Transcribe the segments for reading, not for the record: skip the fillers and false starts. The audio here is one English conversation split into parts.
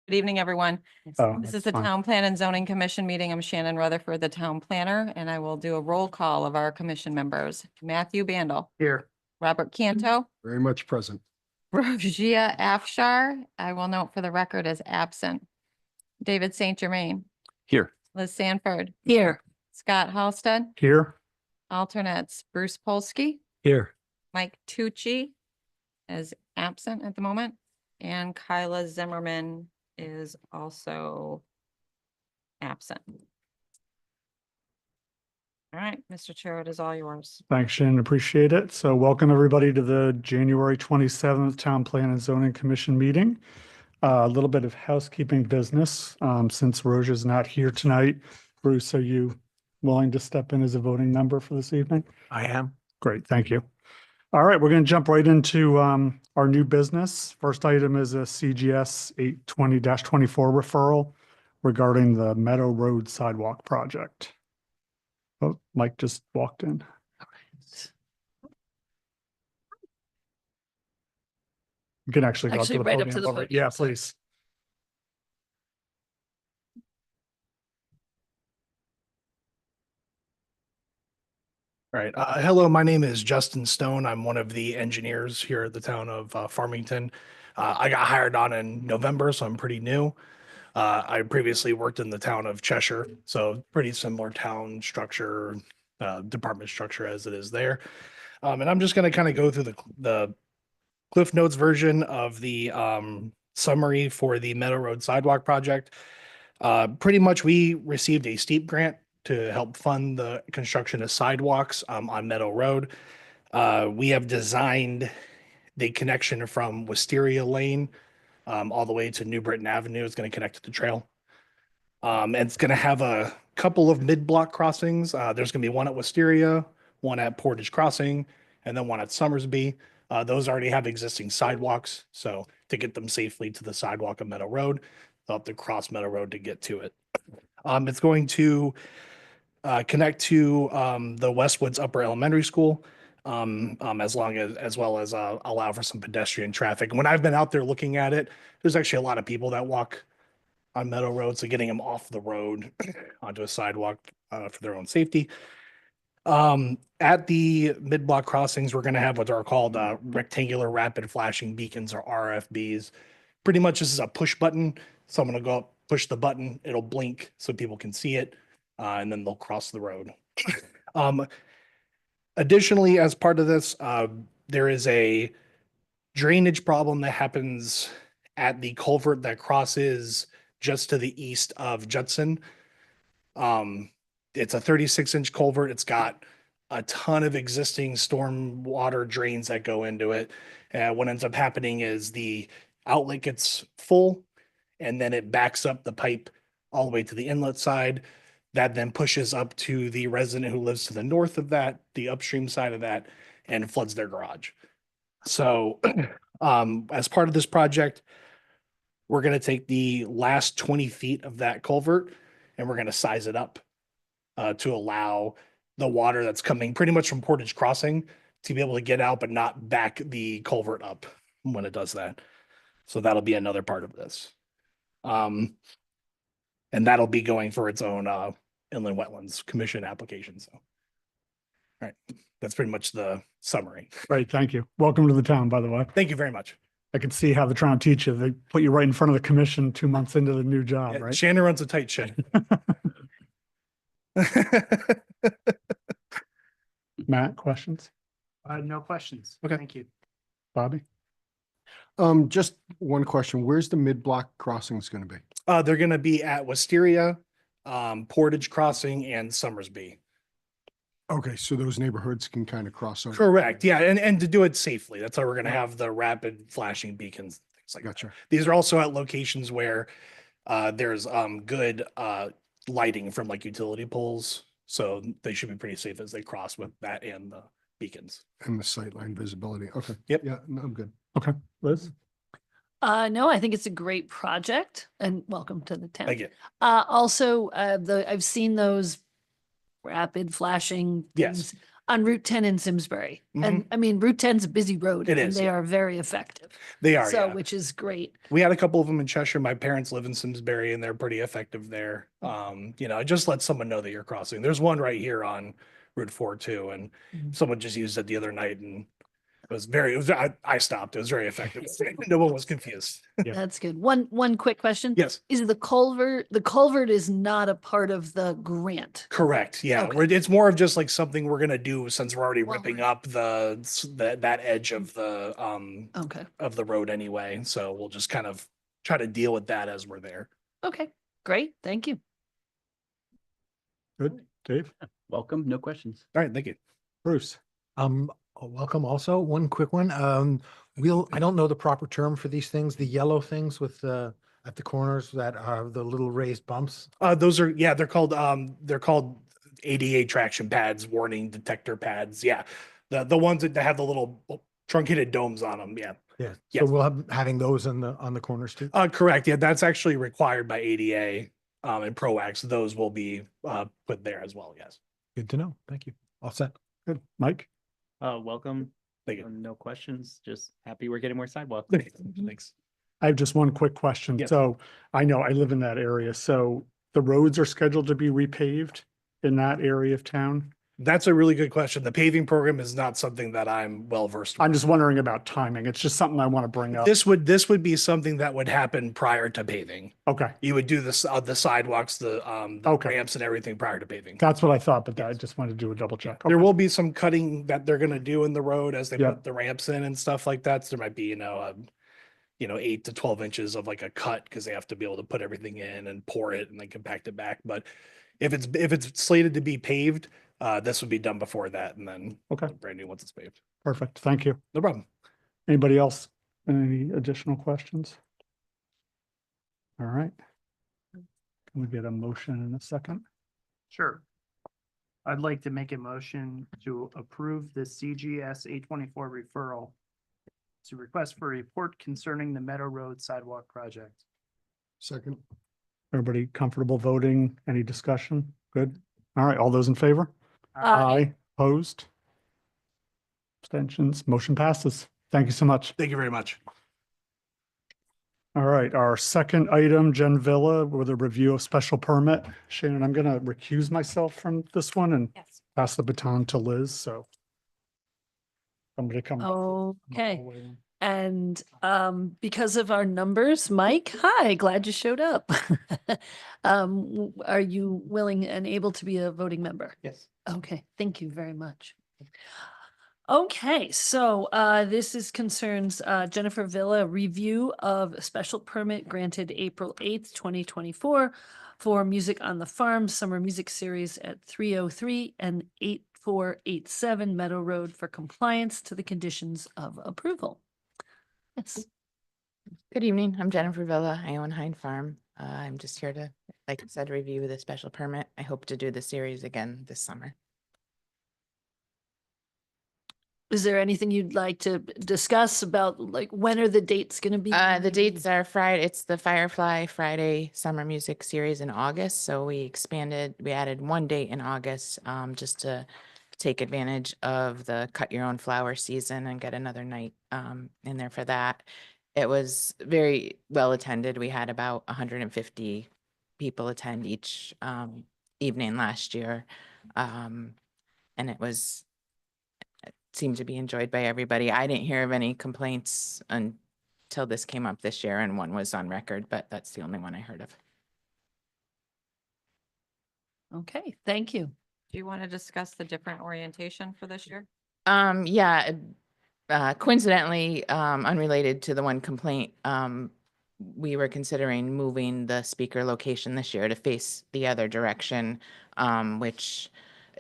Good evening, everyone. Oh, This is that's the fine. Town Plan and Zoning Commission meeting. I'm Shannon Rutherford, the town planner, and I will do a roll call of our commission members. Matthew Bandel, Here. Robert Canto, Very much present. Rojia Afshar, I will note for the record as absent. David St. Germain, Here. Liz Sanford, Here. Scott Halstead, Here. alternates Bruce Polsky, Here. Mike Tucci is absent at the moment, and Kyla Zimmerman is also absent. All right, Mr. Chair, it is all yours. Thanks, Shannon. Appreciate it. So welcome everybody to the January 27th Town Plan and Zoning Commission meeting. A little bit of housekeeping business. Since Roja's not here tonight, Bruce, are you willing to step in as a voting member for this evening? I am. Great, thank you. All right, we're going to jump right into our new business. First item is a CGS 820-24 referral regarding the Meadow Road Sidewalk project. Oh, Mike just walked in. You can actually go up to Actually, the right up to podium. the over- podium. Yeah, please. All right. Hello, my name is Justin Stone. I'm one of the engineers here at the town of Farmington. I got hired on in November, so I'm pretty new. I previously worked in the town of Cheshire, so pretty similar town structure, department structure as it is there. And I'm just going to kind of go through the Cliff Notes version of the summary for the Meadow Road Sidewalk project. Pretty much, we received a steep grant to help fund the construction of sidewalks on Meadow Road. We have designed the connection from Wisteria Lane all the way to New Britain Avenue. It's going to connect to the trail. And it's going to have a couple of mid-block crossings. There's going to be one at Wisteria, one at Portage Crossing, and then one at Summersby. Those already have existing sidewalks. So to get them safely to the sidewalk of Meadow Road, they'll have to cross Meadow Road to get to it. It's going to connect to the Westwoods Upper Elementary School, as well as allow for some pedestrian traffic. And when I've been out there looking at it, there's actually a lot of people that walk on Meadow Road, so getting them off the road onto a sidewalk for their own safety. At the mid-block crossings, we're going to have what are called rectangular rapid flashing beacons, or RFBs. Pretty much this is a push button. Someone will go up, push the button, it'll blink so people can see it, and then they'll cross the road. Additionally, as part of this, there is a drainage problem that happens at the culvert that crosses just to the east of Judson. It's a 36-inch culvert. It's got a ton of existing storm water drains that go into it. What ends up happening is the outlet gets full, and then it backs up the pipe all the way to the inlet side. That then pushes up to the resident who lives to the north of that, the upstream side of that, and floods their garage. So as part of this project, we're going to take the last 20 feet of that culvert and we're going to size it up to allow the water that's coming pretty much from Portage Crossing to be able to get out, but not back the culvert up when it does that. So that'll be another part of this. And that'll be going for its own Inland Wetlands Commission application. So, all right, that's pretty much the summary. Right, thank you. Welcome to the town, by the way. Thank you very much. I can see how they're trying to teach you. They put you right in front of the commission 2 months into the new job, Yeah, right? Shannon runs a tight ship. Matt, questions? No questions. Okay. Thank you. Bobby? Just one question. Where's the mid-block crossings going to be? They're going to be at Wisteria, Portage Crossing, and Summersby. Okay, so those neighborhoods can kind of cross over. Correct. Yeah, and to do it safely. That's why we're going to have the rapid flashing beacons, things like that. Gotcha. These are also at locations where there's good lighting from like utility poles, so they should be pretty safe as they cross with that and the beacons. And the sightline visibility. Okay. Yep. Yeah, no, I'm good. Okay, Liz? No, I think it's a great project and welcome to the town. Thank you. Also, I've seen those rapid flashing Yes. things. on Route 10 in Simsbury. And I mean, Route 10's a busy road. It and is, They yeah. are very effective. They are, So, yeah. which is great. We had a couple of them in Cheshire. My parents live in Simsbury and they're pretty effective there. It just lets someone know that you're crossing. There's one right here on Route 4 too, and Mhm. someone just used it the other night and I stopped. It was very effective. No one was confused. Yeah. That's good. One quick question. Yes, Is the culvert is not a part of the grant? correct. Yeah, Okay. it's more of just like something we're gonna do since we're already Well, ripping up that edge of Okay. the road anyway. So we'll just kind of try to deal with that as we're there. Okay. Great. Thank you. Good. Dave? Welcome, no questions. All right, thank you. Bruce? Welcome also. One quick one. I don't know the proper term for these things, the yellow things with at the corners that are the little raised bumps. They're called ADA traction pads, warning detector pads. Yeah. The ones that have the little truncated domes on them. Yeah. Yeah. So Yes. we'll have having those on the corners too. Correct. Yeah. That's actually required by ADA, and ProAx. Those will be, put there as well. Yes. Good to know. Thank you. All set. Good. Mike? Welcome. Thank you. No questions. Just happy we're getting more sidewalk. Thanks. I have just one quick question. Yes. So I know I live in that area. So the roads are scheduled to be repaved in that area of town? That's a really good question. The paving program is not something that I'm well versed with. I'm just wondering about timing. It's just something I want to bring up. This would be something that would happen prior to paving. Okay, You would do the sidewalks, the Okay. ramps and everything prior to paving. that's what I thought, but I just wanted to do a double check. There Okay. will be some cutting that they're gonna do in the road as they Yeah. put the ramps in and stuff like that. So there might be, 8 to 12 inches of like a cut because they have to be able to put everything in and pour it and then compact it back. But if it's slated to be paved, this would be done before that and then Okay, brand new once it's paved. perfect. Thank you. No problem. Anybody else? Any additional questions? All right. Can we get a motion in a second? Sure. I'd like to make a motion to approve the CGS 824 referral to request for a report concerning the Meadow Road sidewalk project. Second. Everybody comfortable voting? Any discussion? Good. All right, all those in favor? Aye. Opposed? Abstentions? Motion passes. Thank you so much. Thank you very much. All right, our second item, Gen Villa, with a review of special permit. Shannon, I'm going to recuse myself from this one and Yes. pass the baton to Liz, so. Somebody come. Okay. And because of our numbers, Mike, hi, glad you showed up. Are you willing and able to be a voting member? Yes. Okay, thank you very much. Okay, so this concerns Jennifer Villa review of a special permit granted April 8th, 2024 for Music on the Farm Summer Music Series at 303 and 8487 Meadow Road for compliance to the conditions of approval. Yes. Good evening. I'm Jennifer Villa. I own Hind Farm. I'm just here to, like I said, review the special permit. I hope to do the series again this summer. Is there anything you'd like to discuss about, like, when are the dates going to be? The dates are Friday. It's the Firefly Friday Summer Music Series in August. So we added one date in August, just to take advantage of the cut your own flower season and get another night in there for that. It was very well attended. We had about 150 people attend each evening last year. And it seemed to be enjoyed by everybody. I didn't hear of any complaints until this came up this year, and one was on record, but that's the only one I heard of. Okay, thank you. Do you want to discuss the different orientation for this year? Coincidentally, unrelated to the one complaint, we were considering moving the speaker location this year to face the other direction, which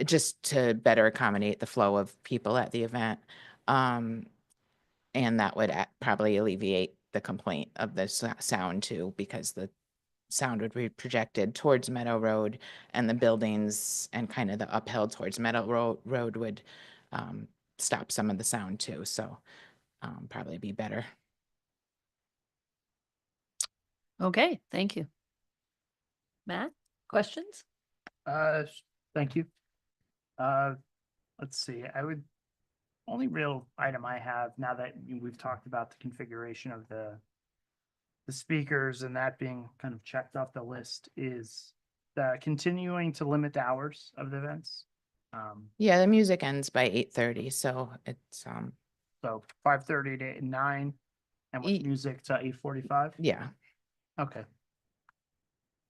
just to better accommodate the flow of people at the event. And that would probably alleviate the complaint of the sound too, because the sound would be projected towards Meadow Road and the buildings and kind of the uphill towards Meadow Road would stop some of the sound too. So probably be better. Okay, thank you. Matt, questions? Thank you. let's see, only real item I have now that we've talked about the configuration of the speakers and that being kind of checked off the list is continuing to limit the hours of the events. Yeah, the music ends by 8:30, so it's, So 5:30 to 9 and with Ye- music to 8:45. yeah. Okay.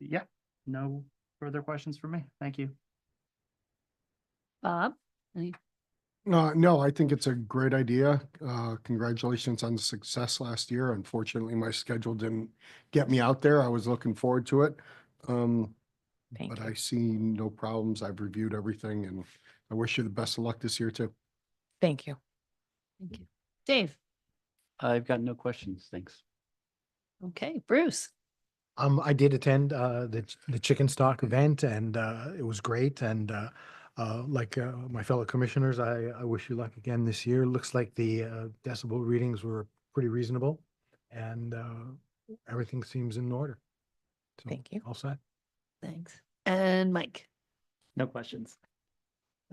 Yeah, no further questions for me. Thank you. Bob? Any- No, I think it's a great idea. Congratulations on the success last year. Unfortunately, my schedule didn't get me out there. I was looking forward to it. Thank But you. I see no problems. I've reviewed everything and I wish you the best of luck this year too. Thank you. Thank you. Dave? I've got no questions. Thanks. Okay, Bruce? I did attend the chicken stock event and it was great. And like my fellow commissioners, I wish you luck again this year. Looks like the decibel readings were pretty reasonable and everything seems in order. So, Thank you. All set. Thanks. And Mike? No questions.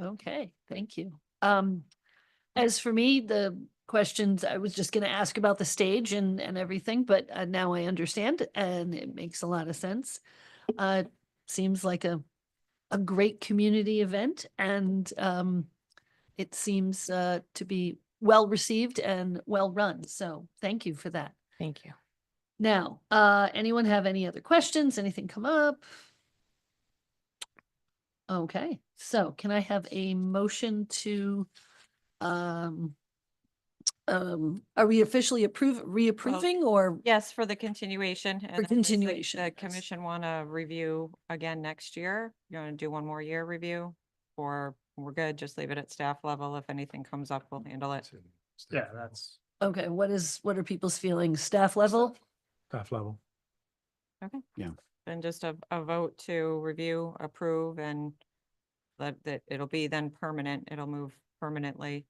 Okay, thank you. As for me, the questions, I was just gonna ask about the stage and everything, but now I understand and it makes a lot of sense. Seems like a great community event and it seems to be well received and well run. So thank you for that. Thank you. Now, anyone have any other questions? Anything come up? Okay, so can I have a motion to, are we officially reapproving or? Yes, for the continuation. and For then if the- continuation, The yes. commission want to review again next year. You want to do one more year review? Or we're good, just leave it at staff level. If anything comes up, we'll handle it. Yeah, that's, Okay, what are people's feelings? Staff level? Staff level. Then just a vote to review, approve, and that it'll be then permanent. It'll move permanently.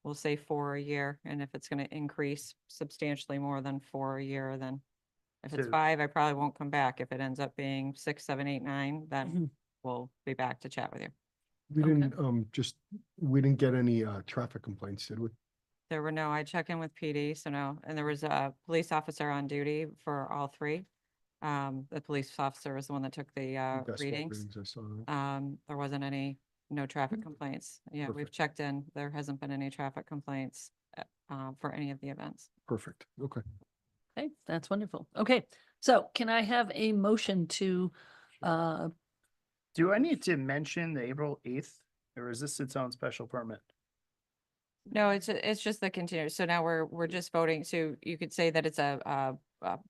We'll say 4 a year, and if it's gonna increase substantially more than 4 a year, then if it's So- 5, I probably won't come back. If it ends up being 6, 7, 8, 9, then Mhm. we'll be back to chat with you. We Okay. didn't, we didn't get any traffic complaints, did we? There were no, I check in with PD, so no, and there was a police officer on duty for all 3. The police officer was the one that took the Decibel readings. I saw that. There wasn't no traffic complaints. Yeah, we've Perfect. checked in. There hasn't been any traffic complaints for any of the events. Perfect. Okay. Okay, that's wonderful. Okay, so can I have a motion to, do I need to mention the April 8th or is this its own special permit? No, it's just the continuous. So now we're just voting. So you could say that it's a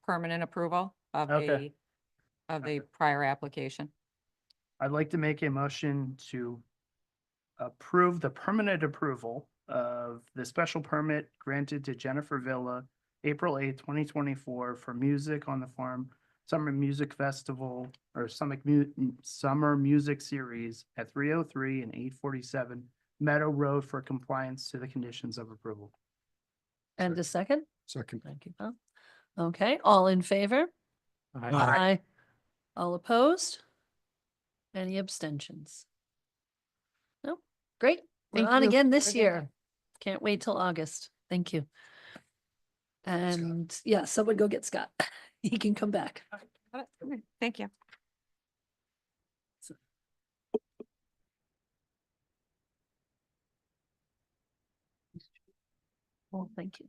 permanent approval of Okay. the prior application. I'd like to make a motion to approve the permanent approval of the special permit granted to Jennifer Villa, April 8th, 2024 for Music on the Farm Summer Music Festival or Summer Music Series at 303 and 847 Meadow Road for compliance to the conditions of approval. and a second? Second. Thank you, Bob. Okay, all in favor? Aye. All opposed? Any abstentions? No, great. We're Thank on you. again this Have a good year. day. Can't wait till August. Thank you. And yeah, someone go get Scott. He can come back. Got it. Okay, thank you. Well, thank you.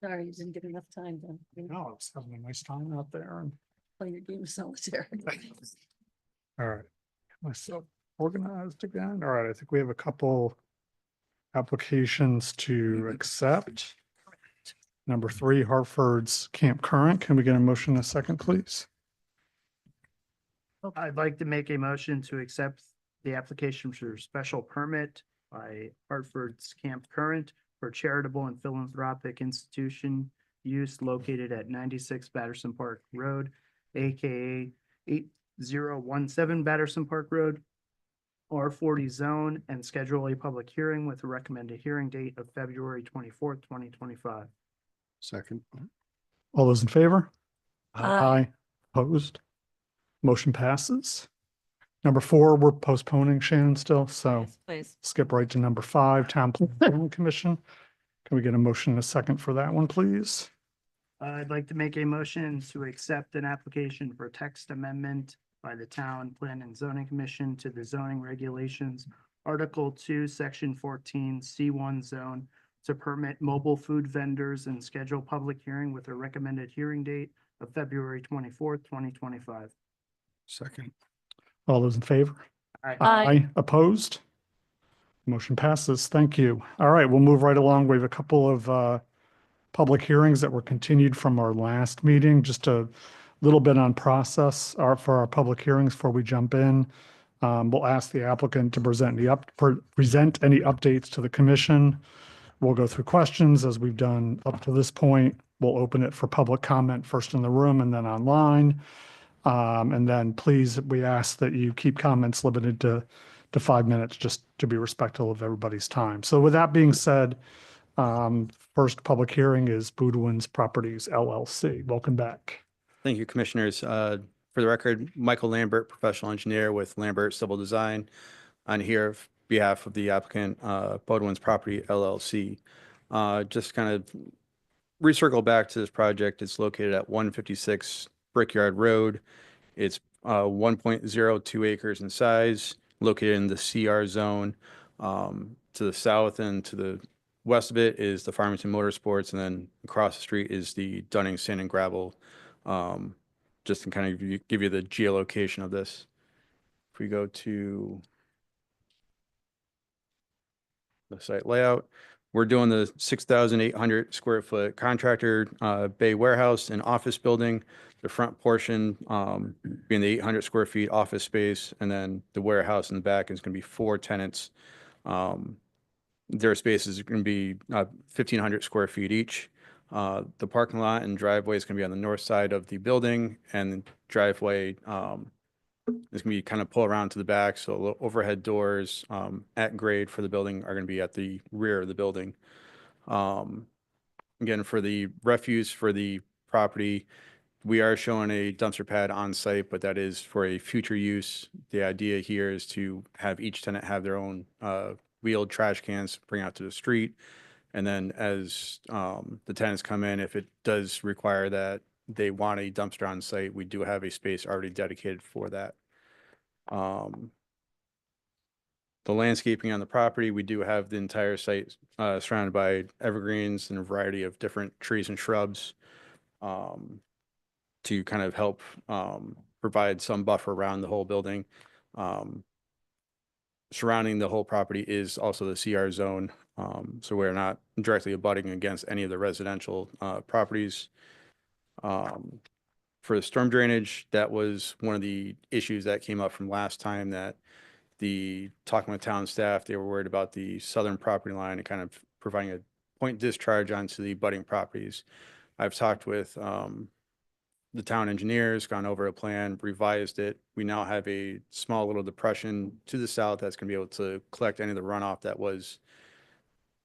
Sorry, you didn't get enough time then. No, it's having a nice time out there and, Play your game of solitaire. all right. Myself organized again. All right, I think we have a couple applications to accept. Number 3, Hartford's Camp Current. Can we get a motion in a second, please? I'd like to make a motion to accept the application for special permit by Hartford's Camp Current for charitable and philanthropic institution use located at 96 Batterson Park Road, AKA 8017 Batterson Park Road, R40 zone, and schedule a public hearing with a recommended hearing date of February 24th, 2025. Second. All those in favor? Aye. Opposed? Motion passes. Number 4, we're postponing Shannon still, so Yes, please. skip right to number 5, Town Planning Commission. Can we get a motion and a second for that one, please? I'd like to make a motion to accept an application for text amendment by the Town Plan and Zoning Commission to the zoning regulations, Article 2, Section 14, C1 zone, to permit mobile food vendors and schedule public hearing with a recommended hearing date of February 24th, 2025. Second. All those in favor? Aye. Opposed? Motion passes. Thank you. All right, we'll move right along. We have a couple of public hearings that were continued from our last meeting. Just a little bit on process for our public hearings before we jump in. We'll ask the applicant to present any updates to the commission. We'll go through questions as we've done up to this point. We'll open it for public comment first in the room and then online. And then please, we ask that you keep comments limited to 5 minutes, just to be respectful of everybody's time. So with that being said, first public hearing is Boudouin's Properties LLC. Welcome back. Thank you, Commissioners. For the record, Michael Lambert, professional engineer with Lambert Civil Design. I'm here on behalf of the applicant, Boudouin's Property LLC. Just kind of recircle back to this project. It's located at 156 Brickyard Road. It's 1.02 acres in size, located in the CR zone. To the south and to the west of it is the Farmington Motorsports, and then across the street is the Dunning Sand and Gravel. Just to kind of give you the geolocation of this. If we go to the site layout, we're doing the 6,800 square foot contractor bay warehouse and office building. The front portion being the 800 square feet office space, and then the warehouse in the back is going to be 4 tenants. Their spaces are going to be 1,500 square feet each. The parking lot and driveway is going to be on the north side of the building, and the driveway is going to be kind of pull around to the back. So overhead doors at grade for the building are going to be at the rear of the building. Again, for the refuse for the property, we are showing a dumpster pad on site, but that is for a future use. The idea here is to have each tenant have their own wheeled trash cans, bring out to the street. And then as the tenants come in, if it does require that they want a dumpster on site, we do have a space already dedicated for that. The landscaping on the property, we do have the entire site surrounded by evergreens and a variety of different trees and shrubs to kind of help provide some buffer around the whole building. Surrounding the whole property is also the CR zone. So we're not directly abutting against any of the residential properties. For the storm drainage, that was one of the issues that came up from last time, that talking with town staff, they were worried about the southern property line and kind of providing a point discharge onto the abutting properties. I've talked with the town engineers, gone over a plan, revised it. We now have a small little depression to the south that's going to be able to collect any of the runoff that was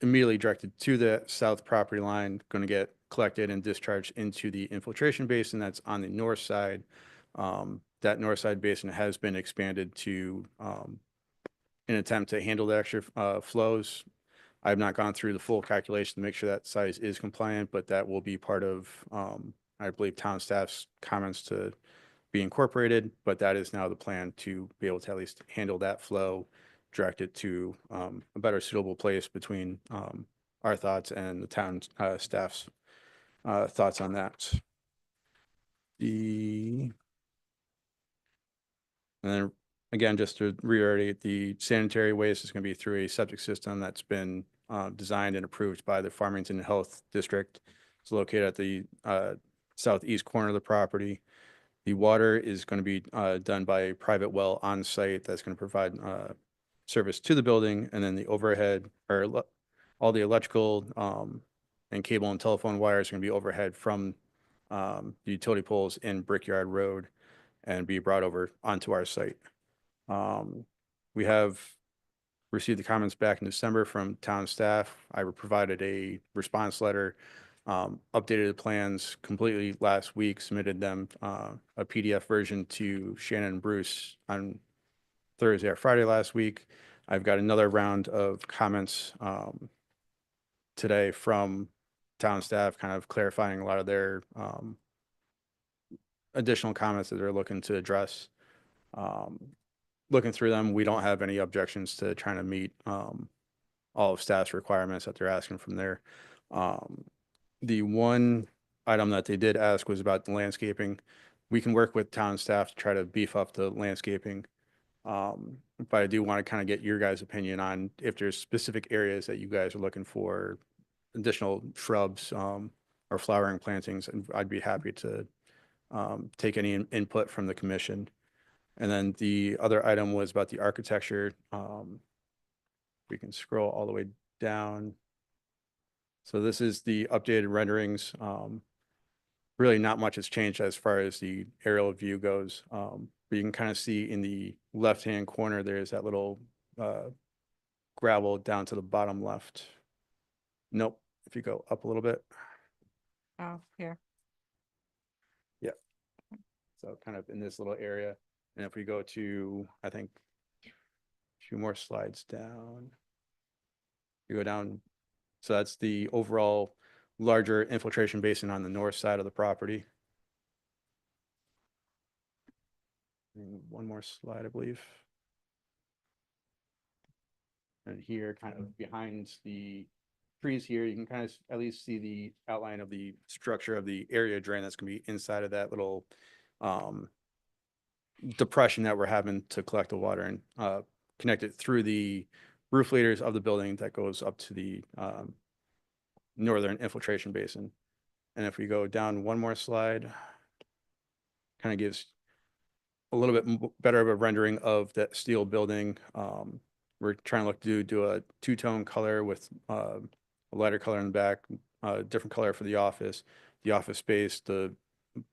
immediately directed to the south property line, going to get collected and discharged into the infiltration basin that's on the north side. That north side basin has been expanded to an attempt to handle the extra flows. I've not gone through the full calculation to make sure that size is compliant, but that will be part of, I believe, town staff's comments to be incorporated. But that is now the plan, to be able to at least handle that flow, direct it to a better suitable place between our thoughts and the town staff's thoughts on that. And then again, just to reiterate, the sanitary waste is going to be through a septic system that's been designed and approved by the Farmington Health District. It's located at the southeast corner of the property. The water is going to be done by a private well on site that's going to provide service to the building, and then the overhead, or all the electrical and cable and telephone wires are going to be overhead from the utility poles in Brickyard Road and be brought over onto our site. We have received the comments back in December from town staff. I provided a response letter updated the plans completely last week, submitted them a PDF version to Shannon and Bruce on Thursday or Friday last week. I've got another round of comments today from town staff, kind of clarifying a lot of their additional comments that they're looking to address. Looking through them, we don't have any objections to trying to meet all of staff's requirements that they're asking from there. The one item that they did ask was about the landscaping. We can work with town staff to try to beef up the landscaping. But I do want to kind of get your guys' opinion on if there's specific areas that you guys are looking for additional shrubs or flowering plantings, and I'd be happy to take any input from the commission. And then the other item was about the architecture. We can scroll all the way down. So this is the updated renderings. Really not much has changed as far as the aerial view goes. But you can kind of see in the left-hand corner, there's that little gravel down to the bottom left. Nope, if you go up a little bit. Oh, here. Yeah. So kind of in this little area. And if we go to, I think, a few more slides down. You go down. So that's the overall larger infiltration basin on the north side of the property. And one more slide, I believe. And here, kind of behind the trees here, you can kind of at least see the outline of the structure of the area drain that's going to be inside of that little depression that we're having to collect the water and connect it through the roof leaders of the building that goes up to the northern infiltration basin. And if we go down one more slide, kind of gives a little bit better of a rendering of that steel building. We're trying to look to do a two-tone color with a lighter color in the back, different color for the office space. The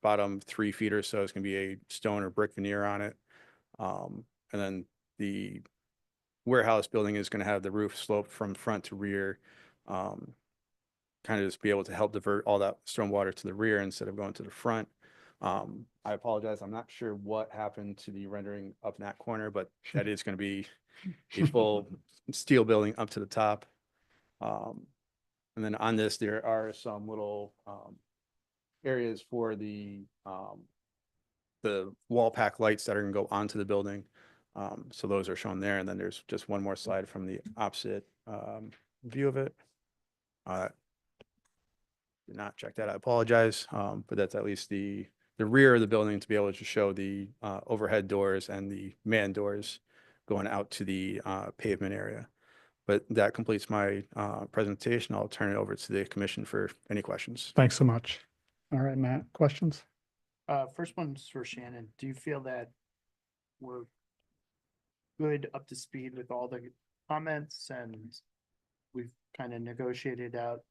bottom 3 feet or so is going to be a stone or brick veneer on it. And then the warehouse building is going to have the roof slope from front to rear, kind of just be able to help divert all that storm water to the rear instead of going to the front. I apologize. I'm not sure what happened to the rendering up in that corner, but that is going to be a full steel building up to the top. And then on this, there are some little areas for the wall pack lights that are going to go onto the building. So those are shown there. And then there's just one more slide from the opposite view of it. Did not check that. I apologize. But that's at least the rear of the building to be able to show the overhead doors and the man doors going out to the pavement area. But that completes my presentation. I'll turn it over to the commission for any questions. Thanks so much. All right, Matt, questions? First one's for Shannon. Do you feel that we're good up to speed with all the comments and we've kind of negotiated out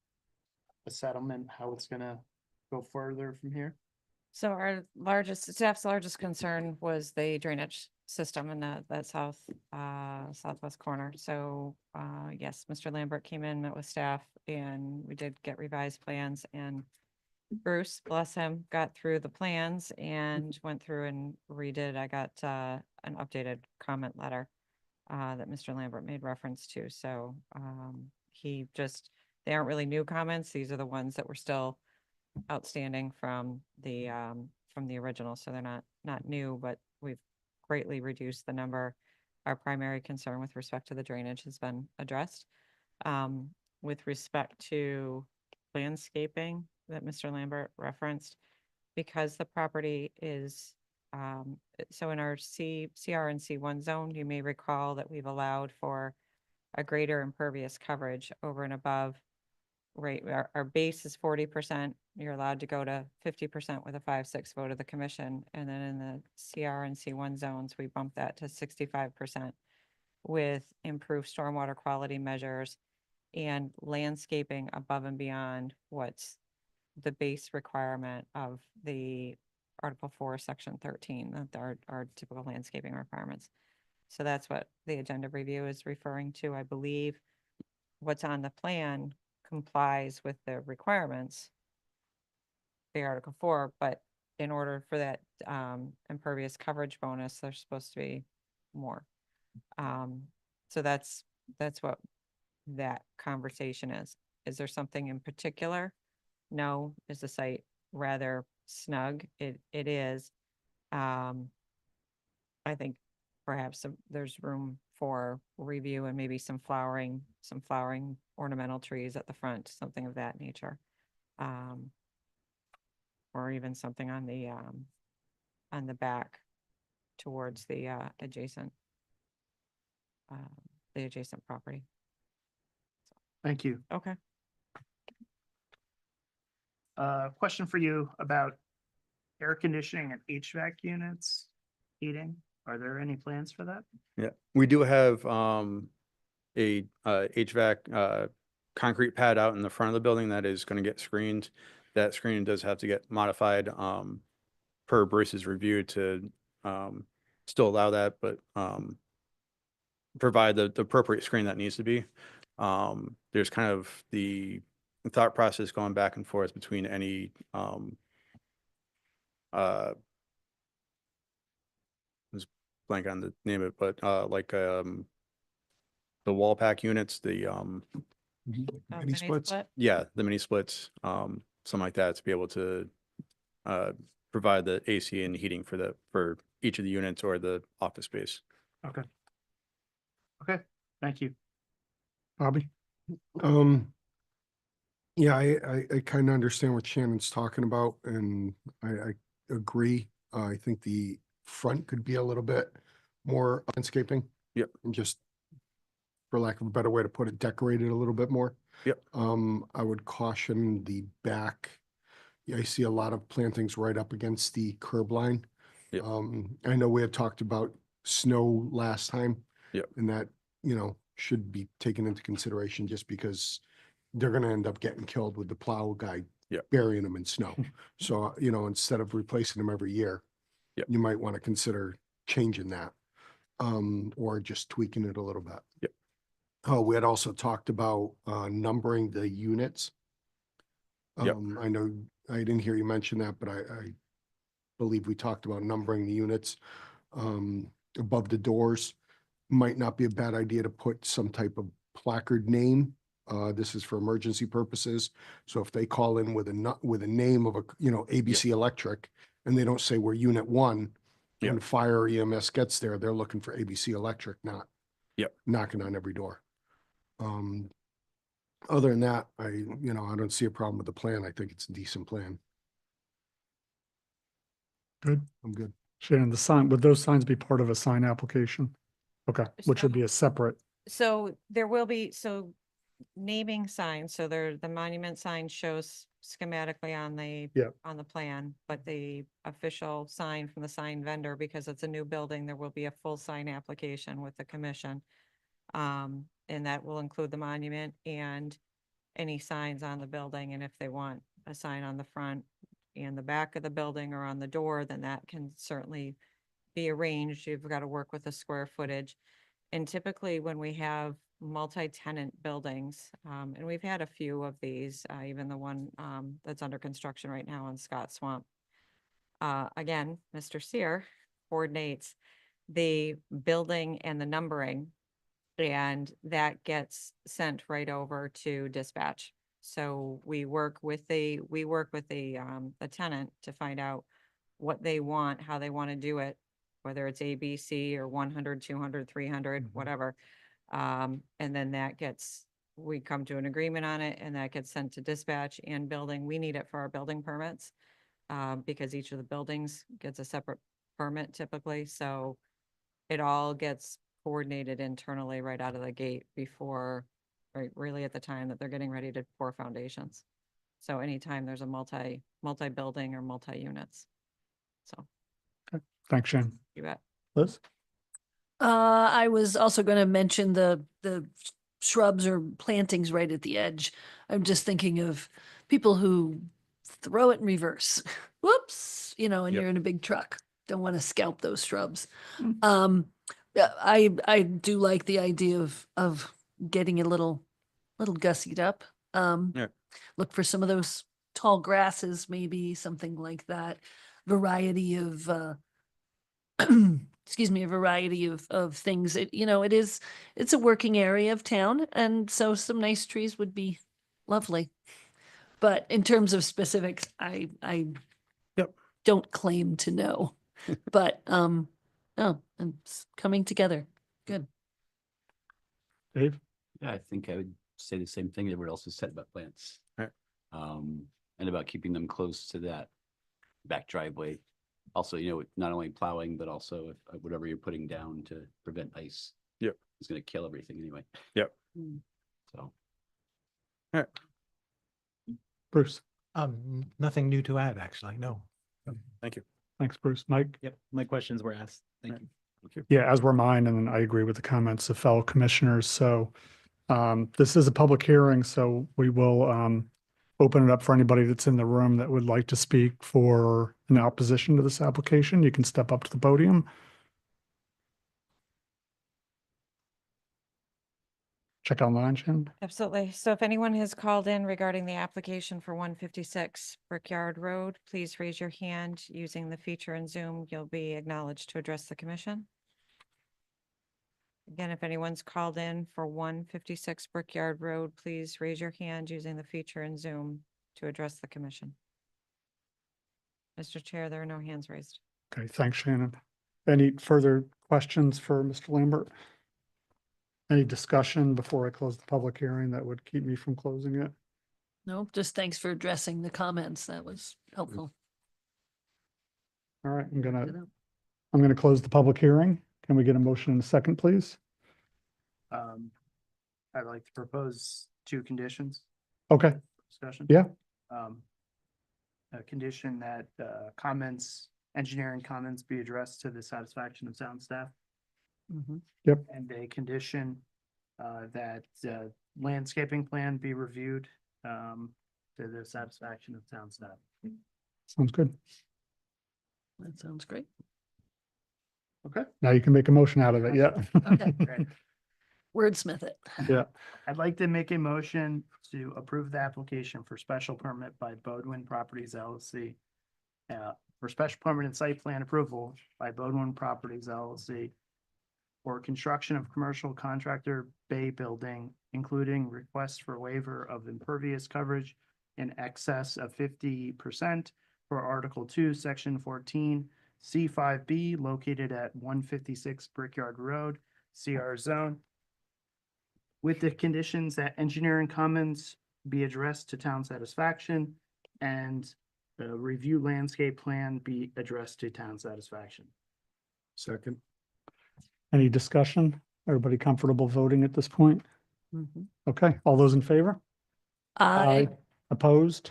a settlement, how it's gonna go further from here? So our staff's largest concern was the drainage system in that southwest corner. So, yes, Mr. Lambert came in, met with staff, and we did get revised plans, and Bruce, bless him, got through the plans and went through and redid. I got an updated comment letter that Mr. Lambert made reference to. So they aren't really new comments. These are the ones that were still outstanding from the original. So they're not new, but we've greatly reduced the number. Our primary concern with respect to the drainage has been addressed. With respect to landscaping that Mr. Lambert referenced, because the property is so in our CR and C1 zone, you may recall that we've allowed for a greater impervious coverage over and above. Right, our base is 40%. You're allowed to go to 50% with a 5-6 vote of the commission. And then in the CR and C1 zones, we bump that to 65% with improved stormwater quality measures and landscaping above and beyond what's the base requirement of the Article 4, Section 13, our typical landscaping requirements. So that's what the agenda review is referring to. I believe what's on the plan complies with the requirements, the Article 4, but in order for that impervious coverage bonus, there's supposed to be more. So that's what that conversation is. Is there something in particular? No. Is the site rather snug? It is. I think perhaps there's room for review and maybe some flowering ornamental trees at the front, something of that nature. Or even something on the back towards the adjacent property. Thank you. Okay. Question for you about air conditioning and HVAC units, heating. Are there any plans for that? Yeah, we do have a HVAC concrete pad out in the front of the building that is going to get screened. That screening does have to get modified per Bruce's review to still allow that, but provide the appropriate screen that needs to be. There's kind of the thought process going back and forth between any blank on the name of it, but like the wall pack units, the Mini splits. yeah, the mini splits, something like that, to be able to provide the AC and heating for each of the units or the office space. Okay. Okay, thank you. Bobby? Yeah, I kind of understand what Shannon's talking about, and I agree. I think the front could be a little bit more landscaping. Yep. And just, for lack of a better way to put it, decorated a little bit more. Yep. I would caution the back. Yeah, I see a lot of plantings right up against the curb line. Yep. I know we had talked about snow last time. Yep. And that, should be taken into consideration, just because they're gonna end up getting killed with the plow guy Yep. burying them in snow. So, instead of replacing them every year, Yep. you might want to consider changing that, or just tweaking it a little bit. Yep. Oh, we had also talked about numbering the units. Yep. I know I didn't hear you mention that, but I believe we talked about numbering the units above the doors. Might not be a bad idea to put some type of placard name. This is for emergency purposes. So if they call in with a name of ABC Electric, and they don't say we're unit 1, Yep. when fire or EMS gets there, they're looking for ABC Electric, not Yep. knocking on every door. Other than that, I don't see a problem with the plan. I think it's a decent plan. Good. I'm good. Shannon, would those signs be part of a sign application? Okay, which would be a separate, So there will be, naming signs, so the monument sign shows schematically on the Yep. on the plan, but the official sign from the sign vendor, because it's a new building, there will be a full sign application with the commission. And that will include the monument and any signs on the building, and if they want a sign on the front and the back of the building or on the door, then that can certainly be arranged. You've got to work with the square footage. And typically when we have multi-tenant buildings, and we've had a few of these, even the one that's under construction right now on Scott Swamp. Again, Mr. Sear coordinates the building and the numbering, and that gets sent right over to dispatch. So we work with the tenant to find out what they want, how they want to do it, whether it's ABC or 100, 200, 300, whatever. And then we come to an agreement on it, and that gets sent to dispatch and building. We need it for our building permits, because each of the buildings gets a separate permit typically. So it all gets coordinated internally right out of the gate before, right, really at the time that they're getting ready to pour foundations. So anytime there's a multi-building or multi-units. So thanks, Shannon. you bet. Liz? I was also going to mention the shrubs or plantings right at the edge. I'm just thinking of people who throw it in reverse. Whoops, and Yep. you're in a big truck. Don't want to scalp those shrubs. Mm. Yeah, I do like the idea of getting a little gussied up. Yeah. Look for some of those tall grasses, maybe something like that. Variety of, excuse me, a variety of things. It's a working area of town, and so some nice trees would be lovely. But in terms of specifics, I Yep. don't claim to know. But, no, it's coming together. Good. Dave? Yeah, I think I would say the same thing everyone else has said about plants. Right. And about keeping them close to that back driveway. Also, not only plowing, but also if whatever you're putting down to prevent ice. Yep. It's gonna kill everything anyway. Yep. So. Bruce? Nothing new to add, actually, no. Thank you. Thanks, Bruce. Mike? Yep, my questions were asked. Thank you. Yeah, as were mine, and I agree with the comments of fellow commissioners. So this is a public hearing, so we will open it up for anybody that's in the room that would like to speak for an opposition to this application. You can step up to the podium. Check online, Jen. Absolutely. So if anyone has called in regarding the application for 156 Brickyard Road, please raise your hand using the feature in Zoom. You'll be acknowledged to address the commission. Again, if anyone's called in for 156 Brickyard Road, please raise your hand using the feature in Zoom to address the commission. Mr. Chair, there are no hands raised. Okay, thanks, Shannon. Any further questions for Mr. Lambert? Any discussion before I close the public hearing that would keep me from closing it? No, just thanks for addressing the comments. That was helpful. All right, I'm gonna close the public hearing. Can we get a motion in a second, please? I'd like to propose 2 conditions. Okay, Discussion. Yeah. A condition that engineering comments be addressed to the satisfaction of town staff. Mhm. And a condition that landscaping plan be reviewed to the satisfaction of town staff. sounds good. That sounds great. Okay. Now you can make a motion out of it, yeah. Okay. Great. Wordsmith it. Yeah, I'd like to make a motion to approve the application for special permit by Bodwin Properties LLC. For special permit and site plan approval by Bodwin Properties LLC. For construction of commercial contractor bay building, including requests for waiver of impervious coverage in excess of 50% for Article 2, Section 14, C5B, located at 156 Brickyard Road, CR Zone. With the conditions that engineering comments be addressed to town satisfaction and the review landscape plan be addressed to town satisfaction. Second. any discussion? Everybody comfortable voting at this point? Mhm. Okay, all those in favor? Aye. Opposed?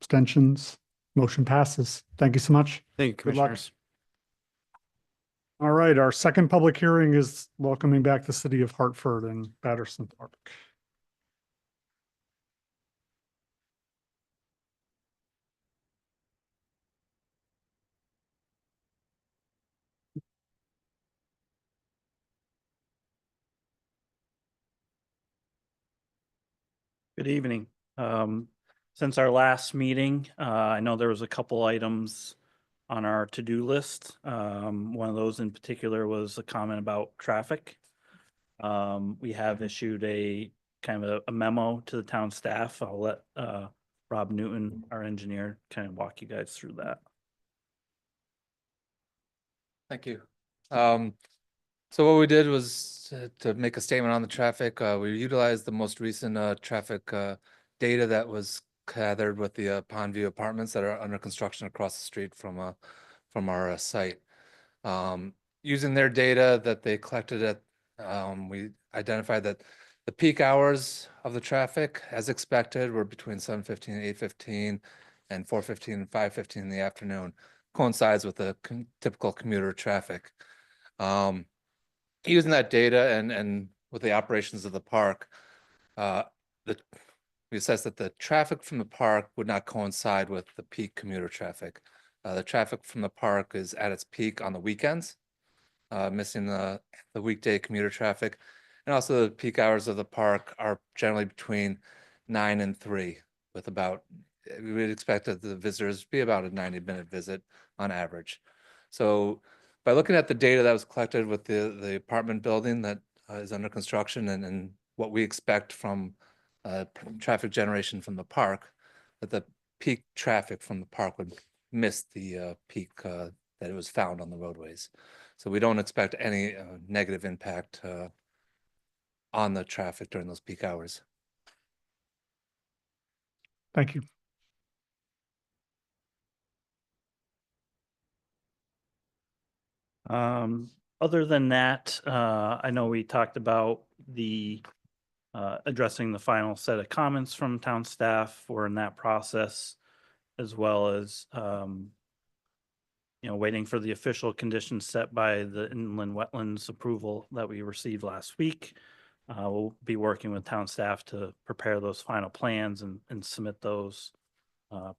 Abstentions? Motion passes. Thank you so much. Thank you, Good luck. commissioners. All right, our second public hearing is welcoming back the city of Hartford and Patterson Park. Good evening. Since our last meeting, I know there was a couple items on our to-do list. One of those in particular was a comment about traffic. We have issued a kind of a memo to the town staff. I'll let Rob Newton, our engineer, kind of walk you guys through that. Thank you. So what we did was to make a statement on the traffic. We utilized the most recent traffic data that was gathered with the Pondview apartments that are under construction across the street from our site. Using their data that they collected we identified that the peak hours of the traffic, as expected, were between 7:15 and 8:15 and 4:15 and 5:15 in the afternoon. Coincides with the typical commuter traffic. Using that data and with the operations of the park, we assessed that the traffic from the park would not coincide with the peak commuter traffic. The traffic from the park is at its peak on the weekends, missing the weekday commuter traffic. And also the peak hours of the park are generally between 9 and 3 with about, we would expect that the visitors be about a 90-minute visit on average. So by looking at the data that was collected with the apartment building that is under construction and what we expect from traffic generation from the park, that the peak traffic from the park would miss the peak that it was found on the roadways. So we don't expect any negative impact on the traffic during those peak hours. Thank you. Other than that, I know we talked about the addressing the final set of comments from town staff. We're in that process, as well as waiting for the official conditions set by the inland wetlands approval that we received last week. We'll be working with town staff to prepare those final plans and submit those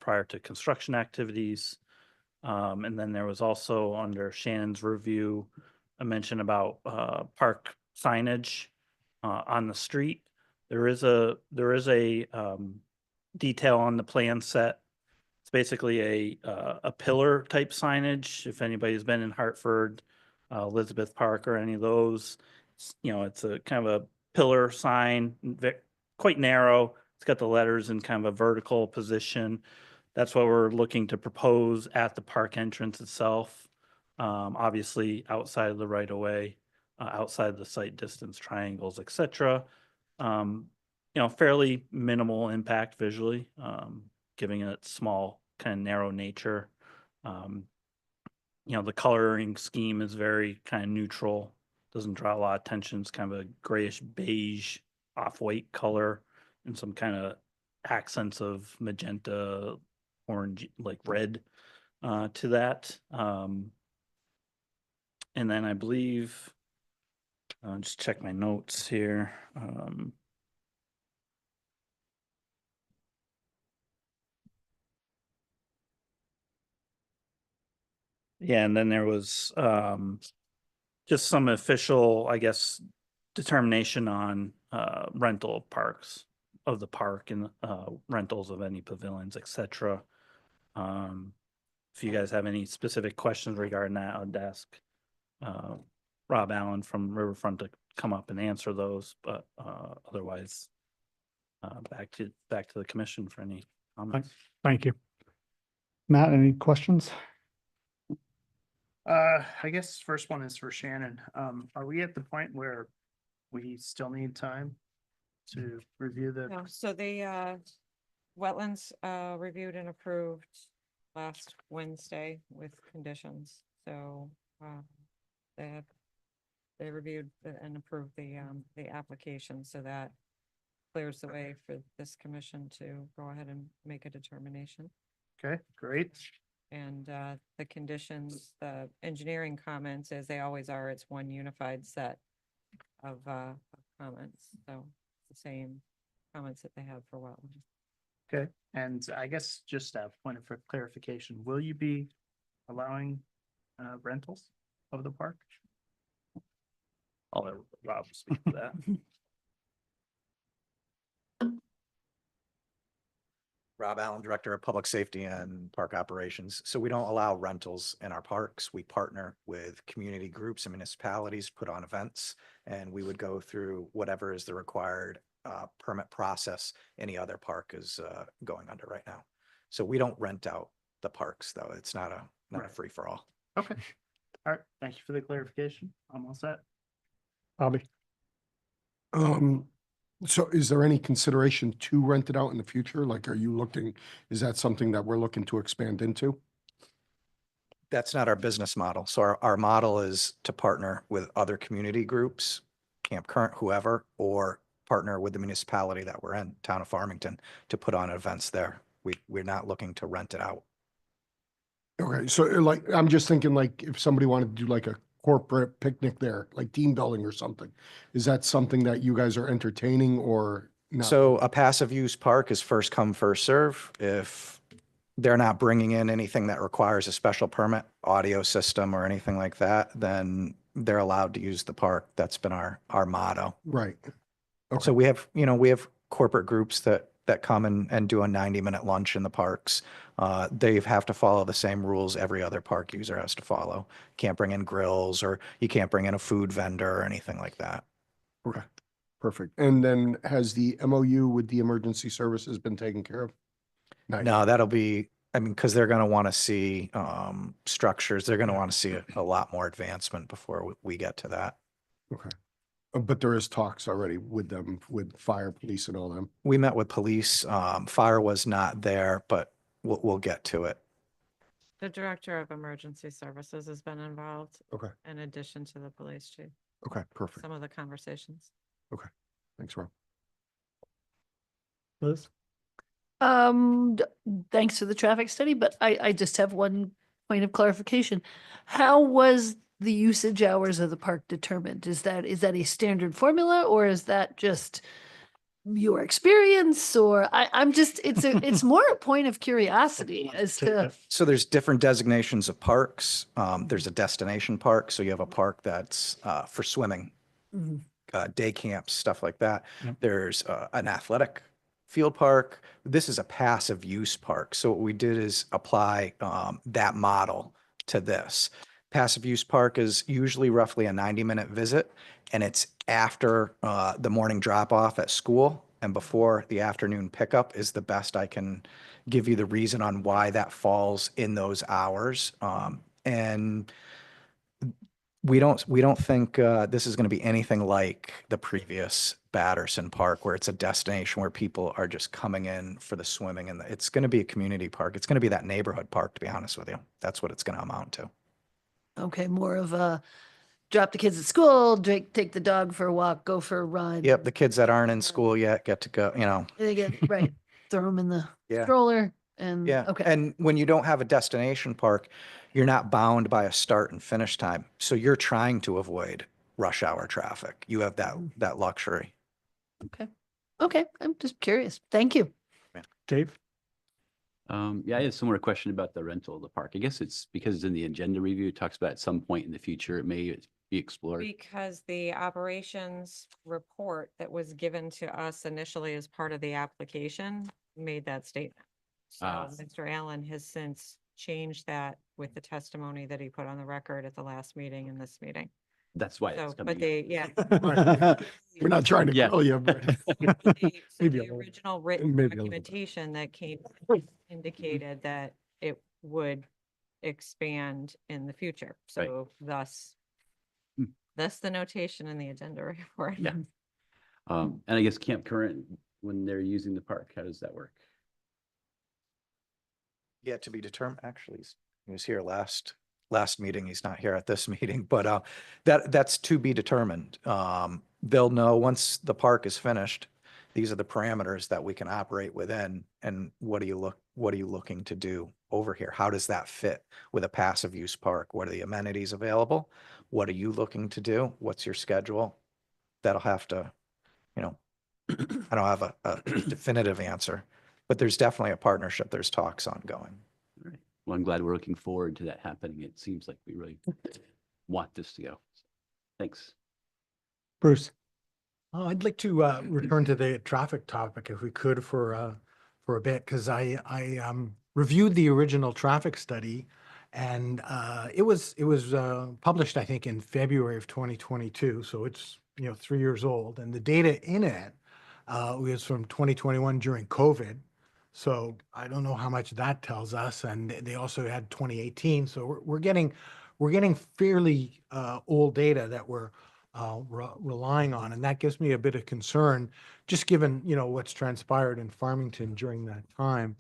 prior to construction activities. And then there was also under Shannon's review, a mention about park signage on the street. There is a detail on the plan set. It's basically a pillar type signage. If anybody's been in Hartford, Elizabeth Park or any of those, it's a kind of a pillar sign, quite narrow. It's got the letters in kind of a vertical position. That's what we're looking to propose at the park entrance itself. Obviously outside of the right of way, outside the site distance triangles, etc. Fairly minimal impact visually, giving it small, kind of narrow nature. The coloring scheme is very kind of neutral, doesn't draw a lot of attention. It's kind of a grayish beige off-white color and some kind of accents of magenta, orange, like red to that. And then I believe, I'll just check my notes here. Yeah, and then there was just some official, I guess, determination on rental of parks of the park and rentals of any pavilions, etc. If you guys have any specific questions regarding that, I'd ask Rob Allen from Riverfront to come up and answer those. But otherwise, back to the commission for any comments. Thank you. Matt, any questions? I guess first one is for Shannon. Are we at the point where we still need time to review the? No, so the wetlands reviewed and approved last Wednesday with conditions. So they reviewed and approved the application, so that clears the way for this commission to go ahead and make a determination. Okay, great. And the conditions, the engineering comments, as they always are, it's one unified set of comments. So the same comments that they have for wetlands. Okay, and I guess just a point of clarification, will you be allowing rentals of the park? I'll let Rob speak to that. Rob Allen, Director of Public Safety and Park Operations. So we don't allow rentals in our parks. We partner with community groups and municipalities, put on events, and we would go through whatever is the required permit process any other park is going under right now. So we don't rent out the parks, though. It's not a free for all. Okay. All right. Thank you for the clarification. I'm all set. Bobby? So is there any consideration to rent it out in the future? Like, are you looking, is that something that we're looking to expand into? That's not our business model. So our model is to partner with other community groups, Camp Current, whoever, or partner with the municipality that we're in, Town of Farmington, to put on events there. We're not looking to rent it out. Okay, so like, I'm just thinking like if somebody wanted to do like a corporate picnic there, like team building or something, is that something that you guys are entertaining or not? So a passive use park is first come, first serve. If they're not bringing in anything that requires a special permit, audio system or anything like that, then they're allowed to use the park. That's been our motto. Right. So we have corporate groups that that come and do a 90-minute lunch in the parks. They have to follow the same rules every other park user has to follow. Can't bring in grills, or you can't bring in a food vendor or anything like that. Okay, perfect. And then has the MOU with the emergency services been taken care of? Not No, yet. that'll be, I mean, because they're going to want to see structures. They're going to want to see a lot more advancement before we get to that. Okay. But there is talks already with them, with fire, police and all them. We met with police. Fire was not there, but we'll get to it. The Director of Emergency Services has been involved Okay, in addition to the police chief, okay, perfect. some of the conversations. Thanks, Rob. Liz? D- Thanks for the traffic study, but I just have one point of clarification. How was the usage hours of the park determined? Is that a standard formula, or is that just your experience? Or I'm just, it's more a point of curiosity as to, So there's different designations of parks. There's a destination park. So you have a park that's for swimming, Mhm. day camps, stuff like that. Yep. There's an athletic field park. This is a passive use park. So what we did is apply that model to this. Passive use park is usually roughly a 90-minute visit, and it's after the morning drop off at school and before the afternoon pickup is the best I can give you the reason on why that falls in those hours. And we don't think this is going to be anything like the previous Batterson Park, where it's a destination where people are just coming in for the swimming, and it's going to be a community park. It's going to be that neighborhood park, to be honest with you. That's what it's going to amount to. okay, more of a drop the kids at school, take the dog for a walk, go for a run. Yep, the kids that aren't in school yet get to go, you know. They get, right, throw them in the Yeah. stroller and, Yeah, okay. and when you don't have a destination park, you're not bound by a start and finish time. So you're trying to avoid rush hour traffic. You have that luxury. Okay, I'm just curious. Thank you. Dave? Yeah, I had a similar question about the rental of the park. I guess it's because it's in the agenda review, it talks about at some point in the future, it may be explored. Because the operations report that was given to us initially as part of the application made that statement. So Ah. Mr. Allen has since changed that with the testimony that he put on the record at the last meeting and this meeting. That's why So, it's but coming. they, yeah. We're not trying to Yeah. grill you, but So Maybe a the little. original written Maybe a little bit. documentation that came indicated that it would expand in the future. Right. So thus, Hmm. thus the notation in the agenda report. Yeah. And I guess Camp Current, when they're using the park, how does that work? Yet to be determined, actually, he was here last meeting. He's not here at this meeting, but that's to be determined. They'll know once the park is finished, these are the parameters that we can operate within. And what are you looking to do over here? How does that fit with a passive use park? What are the amenities available? What are you looking to do? What's your schedule? That'll have to, I don't have a definitive answer, but there's definitely a partnership. There's talks ongoing. All right. Well, I'm glad we're looking forward to that happening. It seems like we really want this to go. Thanks. Bruce? I'd like to return to the traffic topic if we could for a bit, because I reviewed the original traffic study, and it was published, I think, in February of 2022, so it's 3 years old, and the data in it was from 2021 during COVID. So I don't know how much that tells us, and they also had 2018. So we're getting fairly old data that we're relying on, and that gives me a bit of concern, just given what's transpired in Farmington during that time.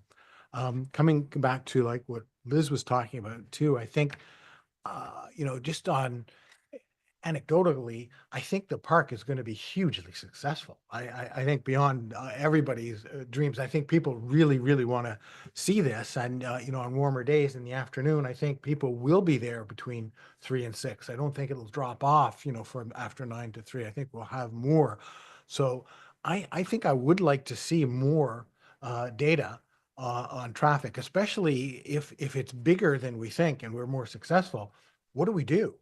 Coming back to like what Liz was talking about too, I think just on anecdotally, I think the park is going to be hugely successful. I think beyond everybody's dreams, I think people really, really want to see this. And, on warmer days in the afternoon, I think people will be there between 3 and 6. I don't think it'll drop off, from after 9 to 3. I think we'll have more. So I think I would like to see more data on traffic, especially if it's bigger than we think and we're more successful. What do we do?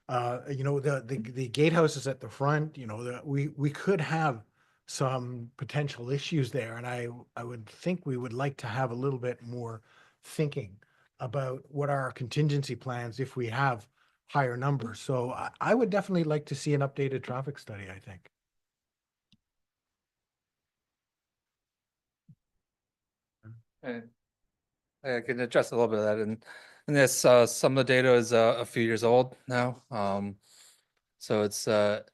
The gatehouses at the front, we could have some potential issues there. And I would think we would like to have a little bit more thinking about what are our contingency plans if we have higher numbers. So I would definitely like to see an updated traffic study, I think. And I can address a little bit of that, and this, some of the data is a few years old now. So it's, but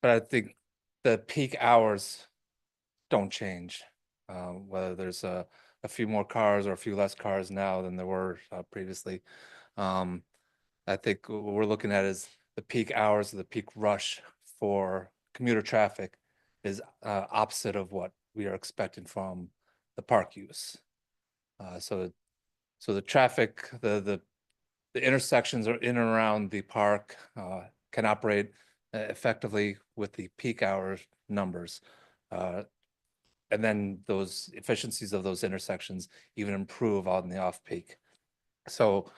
I think the peak hours don't change. Whether there's a few more cars or a few less cars now than there were previously. I think what we're looking at is the peak hours, the peak rush for commuter traffic is opposite of what we are expecting from the park use. So the traffic, the intersections are in and around the park can operate effectively with the peak hour numbers. And then those efficiencies of those intersections even improve on the off-peak. So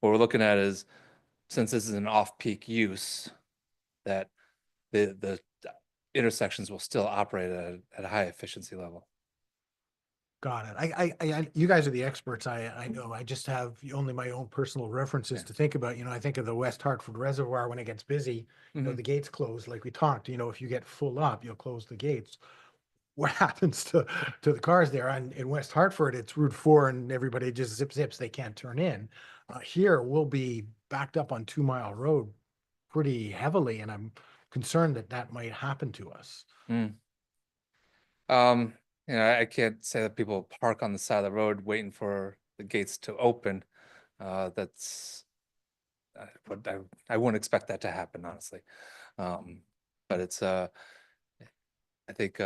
what we're looking at is, since this is an off-peak use, that the intersections will still operate at a high efficiency level. Got it. You guys are the experts. I know. I just have only my own personal references to think about. I think of the West Hartford Reservoir when it gets busy, the gates close, like we talked. If you get full up, you'll close the gates. What happens to the cars there? And in West Hartford, it's Route 4 and everybody just zips. They can't turn in. Here, we'll be backed up on 2 Mile Road pretty heavily, and I'm concerned that might happen to us. I can't say that people park on the side of the road waiting for the gates to open. That's what I wouldn't expect that to happen, honestly. But it's I think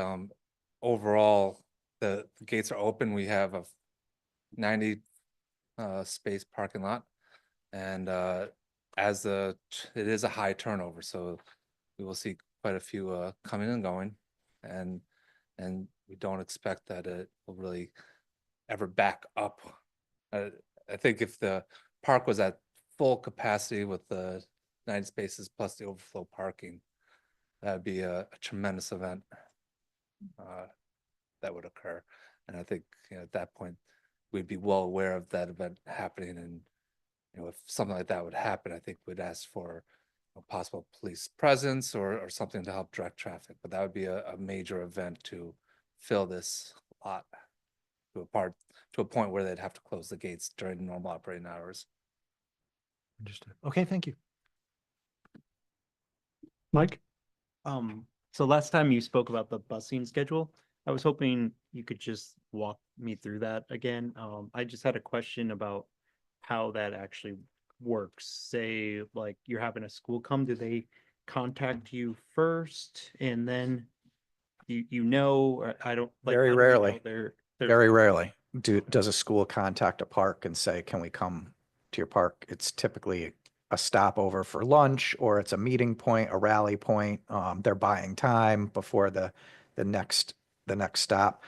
overall the gates are open. We have a 90 space parking lot, and as it is a high turnover, so we will see quite a few coming and going, and we don't expect that it will really ever back up. I think if the park was at full capacity with the 90 spaces plus the overflow parking, that'd be a tremendous event that would occur. And I think at that point we'd be well aware of that event happening, and if something like that would happen, I think we'd ask for a possible police presence or something to help direct traffic. But that would be a major event to fill this lot to a point where they'd have to close the gates during normal operating hours. Understood. Okay, thank you. Mike? So last time you spoke about the busing schedule, I was hoping you could just walk me through that again. I just had a question about how that actually works. Say, like, you're having a school come, do they contact you first and then or I don't like Very how do we know rarely. they're Very rarely does a school contact a park and say, can we come to your park? It's typically a stopover for lunch, or it's a meeting point, a rally point. They're buying time before the next stop.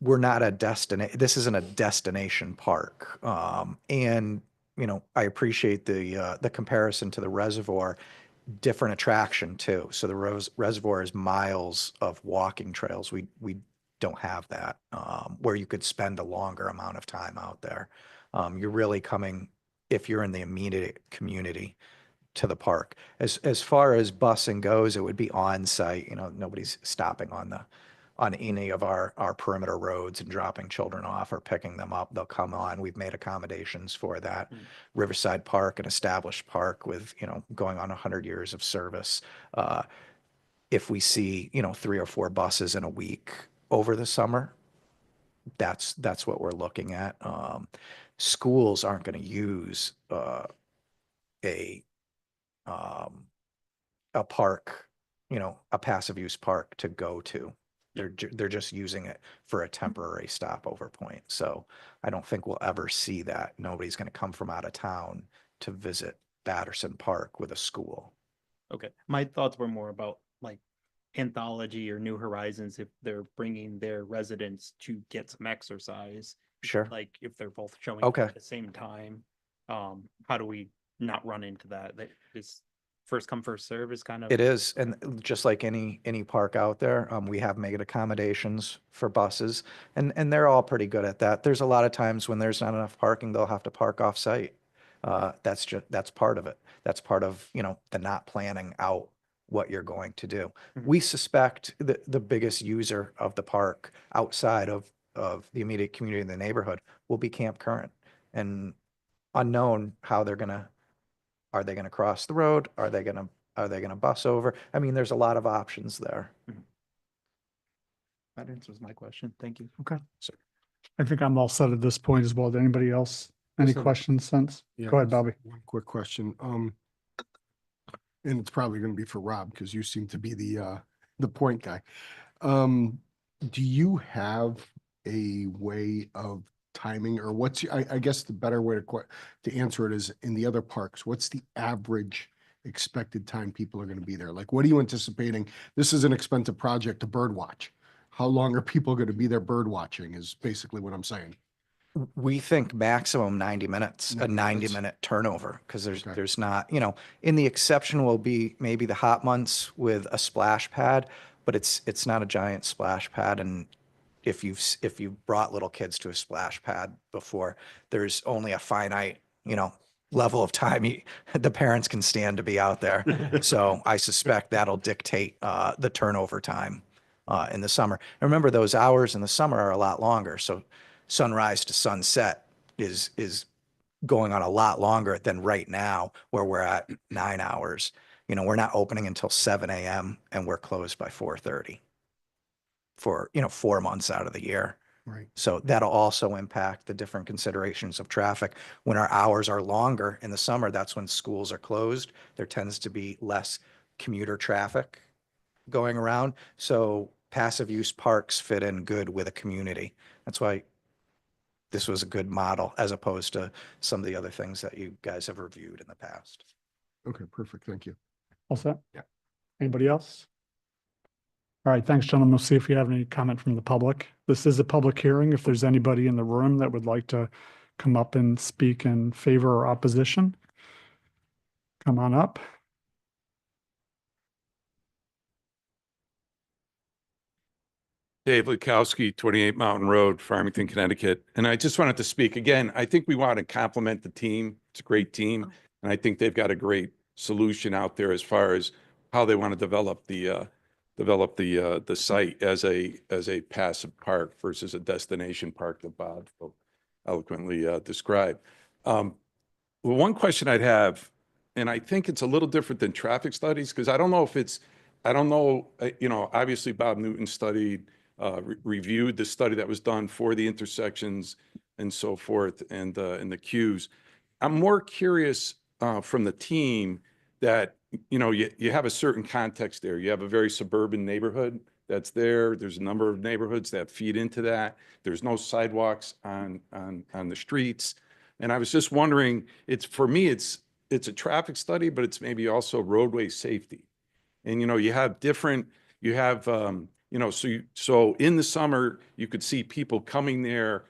We're not a destination. This isn't a destination park. And I appreciate the comparison to the reservoir. Different attraction too. So the reservoir is miles of walking trails. We don't have that, where you could spend a longer amount of time out there. You're really coming, if you're in the immediate community, to the park. As far as busing goes, it would be on site. Nobody's stopping on any of our perimeter roads and dropping children off or picking them up. They'll come on. We've made accommodations for that. Riverside Park, an established park with, going on 100 years of service. If we see, 3 or 4 buses in a week over the summer, that's what we're looking at. Schools aren't going to use a park, a passive use park to go to. They're just using it for a temporary stopover point. So I don't think we'll ever see that. Nobody's going to come from out of town to visit Batterson Park with a school. Okay, my thoughts were more about like Anthology or New Horizons, if they're bringing their residents to get some exercise. Sure. Like if they're both showing up Okay. at the same time, how do we not run into that? That is, first come, first serve is kind of. It is, and just like any park out there, we have made accommodations for buses, and they're all pretty good at that. There's a lot of times when there's not enough parking, they'll have to park off-site. That's part of it. That's part of, the not planning out what you're going to do. We suspect the biggest user of the park outside of the immediate community in the neighborhood will be Camp Current, and unknown how are they gonna cross the road? Are they gonna bus over? I mean, there's a lot of options there. That answers my question. Thank you. Okay. I think I'm all set at this point as well. Did anybody else? Any Just a- questions since? Yeah, Go ahead, just Bobby. One quick question. And it's probably going to be for Rob because you seem to be the point guy. Do you have a way of timing, or I guess the better way to answer it is, in the other parks, what's the average expected time people are going to be there? Like, what are you anticipating? This is an expensive project to bird watch. How long are people going to be there bird watching is basically what I'm saying. We think maximum 90 minutes, a 90 minutes. 90-minute turnover, because Okay. there's not, in the exception will be maybe the hot months with a splash pad, but it's not a giant splash pad. And if you've brought little kids to a splash pad before, there's only a finite, level of time the parents can stand to be out there. So I suspect that'll dictate the turnover time in the summer. And remember, those hours in the summer are a lot longer. So sunrise to sunset is going on a lot longer than right now, where we're at 9 hours. We're not opening until 7 a.m. and we're closed by 4:30 for 4 months out of the year. Right. So that'll also impact the different considerations of traffic. When our hours are longer in the summer, that's when schools are closed. There tends to be less commuter traffic going around. So passive use parks fit in good with a community. That's why this was a good model as opposed to some of the other things that you guys have reviewed in the past. Okay, perfect. Thank you. All set? Yeah. Anybody else? All right, thanks, gentlemen. We'll see if we have any comment from the public. This is a public hearing. If there's anybody in the room that would like to come up and speak in favor or opposition, come on up. Dave Lukowski, 28 Mountain Road, Farmington, Connecticut. And I just wanted to speak again. I think we want to compliment the team. It's a great team. And I think they've got a great solution out there as far as how they want to develop the site as a passive park versus a destination park that Bob so eloquently described. Well, one question I'd have, and I think it's a little different than traffic studies, because I don't know, obviously Bob Newton studied, reviewed the study that was done for the intersections and so forth, and the queues. I'm more curious from the team that, you have a certain context there. You have a very suburban neighborhood that's there. There's a number of neighborhoods that feed into that. There's no sidewalks on the streets. And I was just wondering, for me, it's a traffic study, but it's maybe also roadway safety. And, you have so in the summer, you could see people coming there,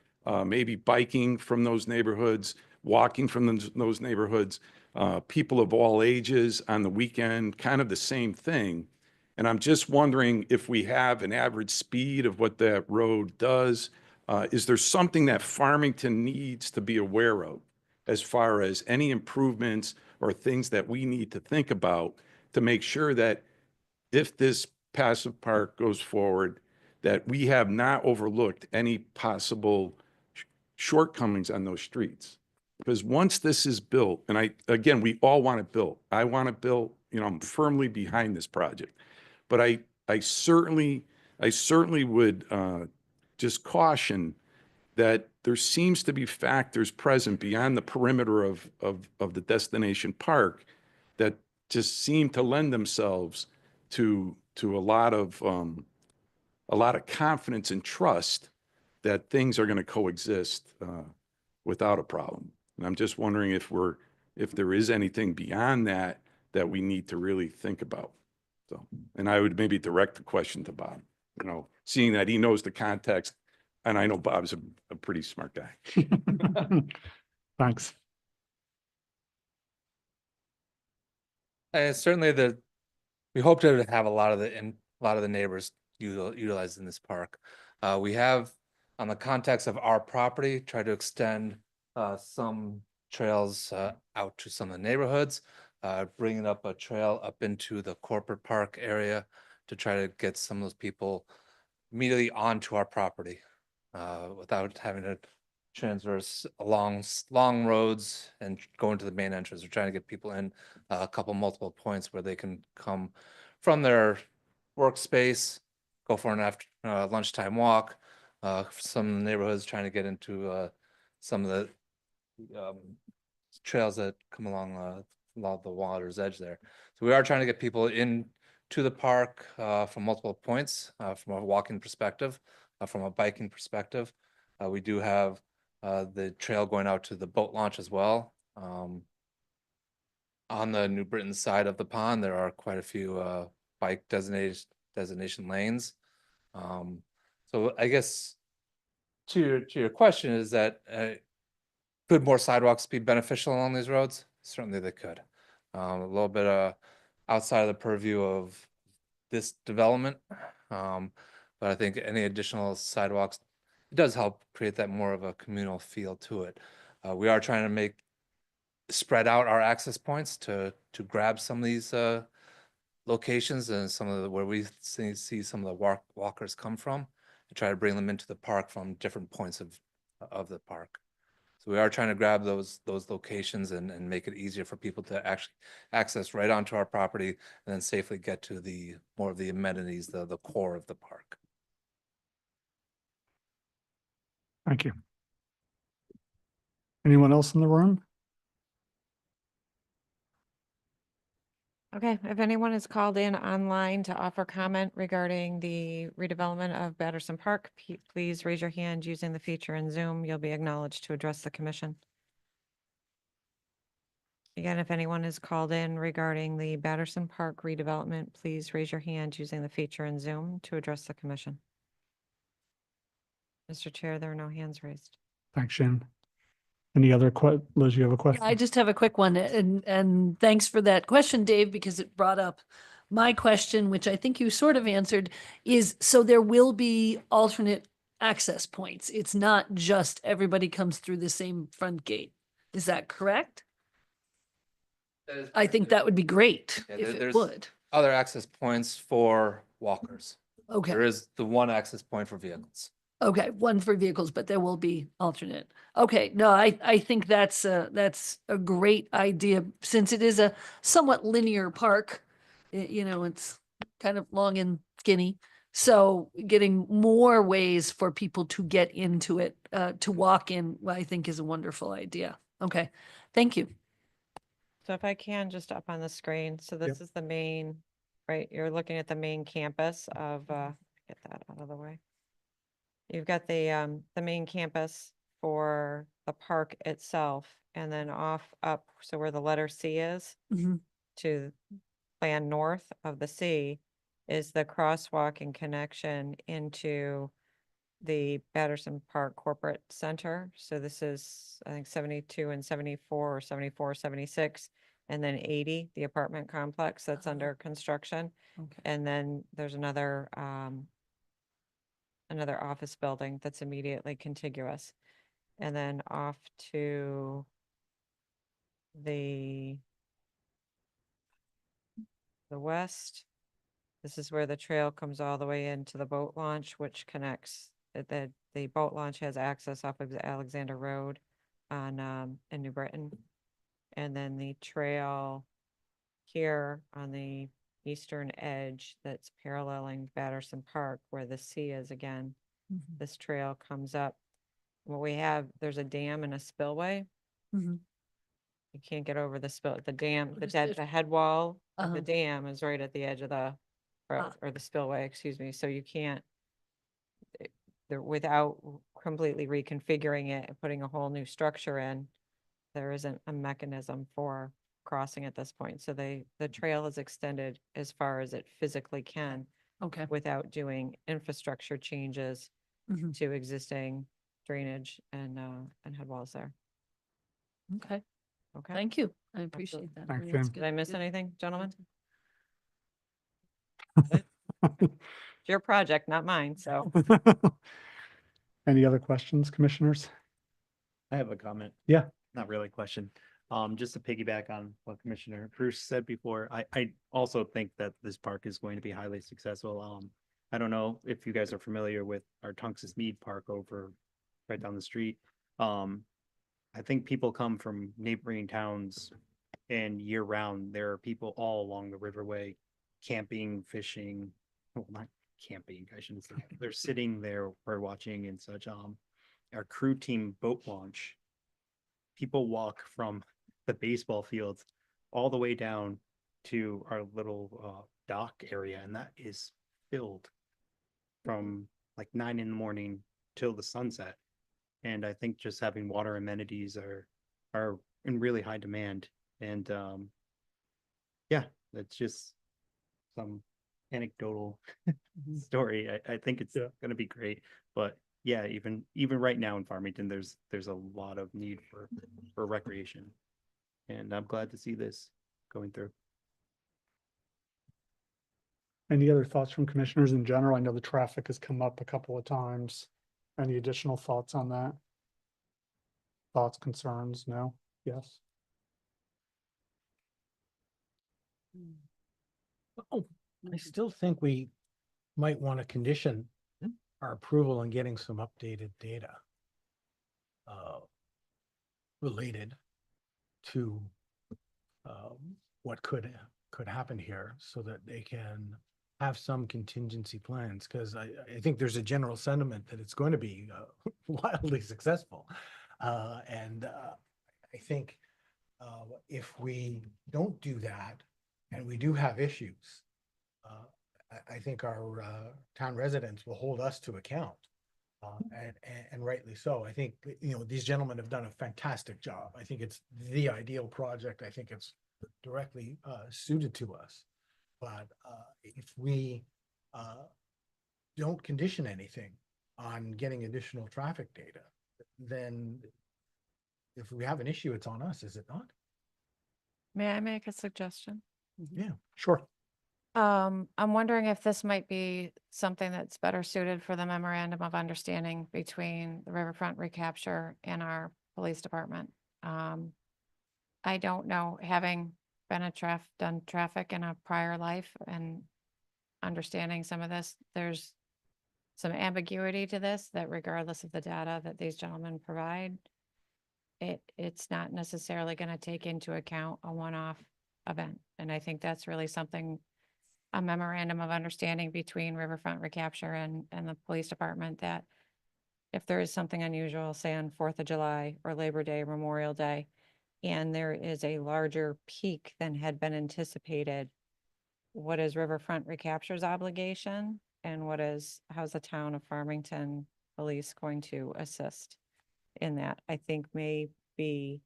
maybe biking from those neighborhoods, walking from those neighborhoods, people of all ages on the weekend, kind of the same thing. And I'm just wondering if we have an average speed of what that road does. Is there something that Farmington needs to be aware of as far as any improvements or things that we need to think about to make sure that if this passive park goes forward, that we have not overlooked any possible shortcomings on those streets? Because once this is built, and we all want it built. I want it built, I'm firmly behind this project. But I certainly would just caution that there seems to be factors present beyond the perimeter of the destination park that just seem to lend themselves to a lot of confidence and trust that things are going to coexist without a problem. And I'm just wondering if there is anything beyond that we need to really think about. So, and I would maybe direct the question to Bob, seeing that he knows the context, and I know Bob's a pretty smart guy. Thanks. Certainly we hope to have a lot of the neighbors utilizing this park. We have, on the context of our property, tried to extend some trails out to some of the neighborhoods, bringing up a trail up into the corporate park area to try to get some of those people immediately onto our property without having to transverse along long roads and go into the main entrance. We're trying to get people in a couple multiple points where they can come from their workspace, go for an after lunchtime walk. Some neighborhoods trying to get into some of the trails that come along the water's edge there. So we are trying to get people in to the park from multiple points, from a walking perspective, from a biking perspective. We do have the trail going out to the boat launch as well. On the New Britain side of the pond, there are quite a few bike designation lanes. So I guess to your question is that could more sidewalks be beneficial along these roads? Certainly they could. A little bit outside of the purview of this development. But I think any additional sidewalks, it does help create that more of a communal feel to it. We are trying to spread out our access points to grab some of these locations and some of where we see some of the walkers come from, and try to bring them into the park from different points of the park. So we are trying to grab those locations and make it easier for people to actually access right onto our property and then safely get to more of the amenities, the core of the park. Thank you. Anyone else in the room? Okay, if anyone is called in online to offer comment regarding the redevelopment of Batterson Park, please raise your hand using the feature in Zoom. You'll be acknowledged to address the commission. Again, if anyone is called in regarding the Batterson Park redevelopment, please raise your hand using the feature in Zoom to address the commission. Mr. Chair, there are no hands raised. Thanks, Shannon. Any other Liz, you have a question? I just have a quick one, and thanks for that question, Dave, because it brought up my question, which I think you sort of answered, is so there will be alternate access points. It's not just everybody comes through the same front gate. Is that correct? I think that would be great if it would. Other access points for walkers. Okay. There is the one access point for vehicles. Okay, one for vehicles, but there will be alternate. Okay, no, I think that's a great idea, since it is a somewhat linear park. It's kind of long and skinny. So getting more ways for people to get into it, to walk in, I think is a wonderful idea. Okay, thank you. So if I can, just up on the screen, so this is the main, right, you're looking at the main campus of, get that out of the way. You've got the main campus for the park itself, and then off up, so where the letter C is, Mhm. to plan north of the C is the crosswalk and connection into the Batterson Park Corporate Center. So this is, I think, 72 and 74, or 74, 76, and then 80, the apartment complex that's under construction. Okay. And then there's another office building that's immediately contiguous. And then off to the west, this is where the trail comes all the way into the boat launch, which connects, the boat launch has access off of the Alexander Road on, in New Britain. And then the trail here on the eastern edge that's paralleling Batterson Park, where the sea is again, Mhm. this trail comes up. What we have, there's a dam and a spillway. Mhm. You can't get over the dam, What is it? the head wall of Uh-huh. the dam is right at the edge of the road, Ah. or the spillway, excuse me, so you can't, without completely reconfiguring it and putting a whole new structure in, there isn't a mechanism for crossing at this point. So the trail is extended as far as it physically can Okay. without doing infrastructure changes Mhm. to existing drainage and head walls there. Okay. Okay. Thank you. I appreciate that. Thanks, That's Jane. Did I miss good. anything, gentlemen? It's your project, not mine, so. Any other questions, commissioners? I have a comment. Yeah. Not really a question. Just to piggyback on what Commissioner Bruce said before, I also think that this park is going to be highly successful. I don't know if you guys are familiar with our Tungus Mead Park over right down the street. I think people come from neighboring towns and year round, there are people all along the riverway camping, fishing, well, not camping, I shouldn't say. They're sitting there, bird watching and such. Our crew team boat launch, people walk from the baseball fields all the way down to our little dock area, and that is filled from like 9 in the morning till the sunset. And I think just having water amenities are in really high demand. And yeah, that's just some anecdotal story. I think it's gonna be great. But yeah, even right now in Farmington, there's a lot of need for recreation. And I'm glad to see this going through. Any other thoughts from commissioners in general? I know the traffic has come up a couple of times. Any additional thoughts on that? Thoughts, concerns? No? Yes? Oh, I still think we might want to condition our approval on getting some updated data related to what could happen here so that they can have some contingency plans, because I think there's a general sentiment that it's going to be wildly successful. And I think if we don't do that and we do have issues, I think our town residents will hold us to account. And rightly so. I think, these gentlemen have done a fantastic job. I think it's the ideal project. I think it's directly suited to us. But if we don't condition anything on getting additional traffic data, then if we have an issue, it's on us, is it not? May I make a suggestion? Yeah, sure. I'm wondering if this might be something that's better suited for the memorandum of understanding between the Riverfront Recapture and our police department. I don't know, having been done traffic in a prior life and understanding some of this, there's some ambiguity to this, that regardless of the data that these gentlemen provide, it's not necessarily going to take into account a one-off event. And I think that's really something, a memorandum of understanding between Riverfront Recapture and the police department, that if there is something unusual, say on 4th of July or Labor Day, Memorial Day, and there is a larger peak than had been anticipated, what is Riverfront Recapture's obligation, and how's the town of Farmington Police going to assist in that? I think may be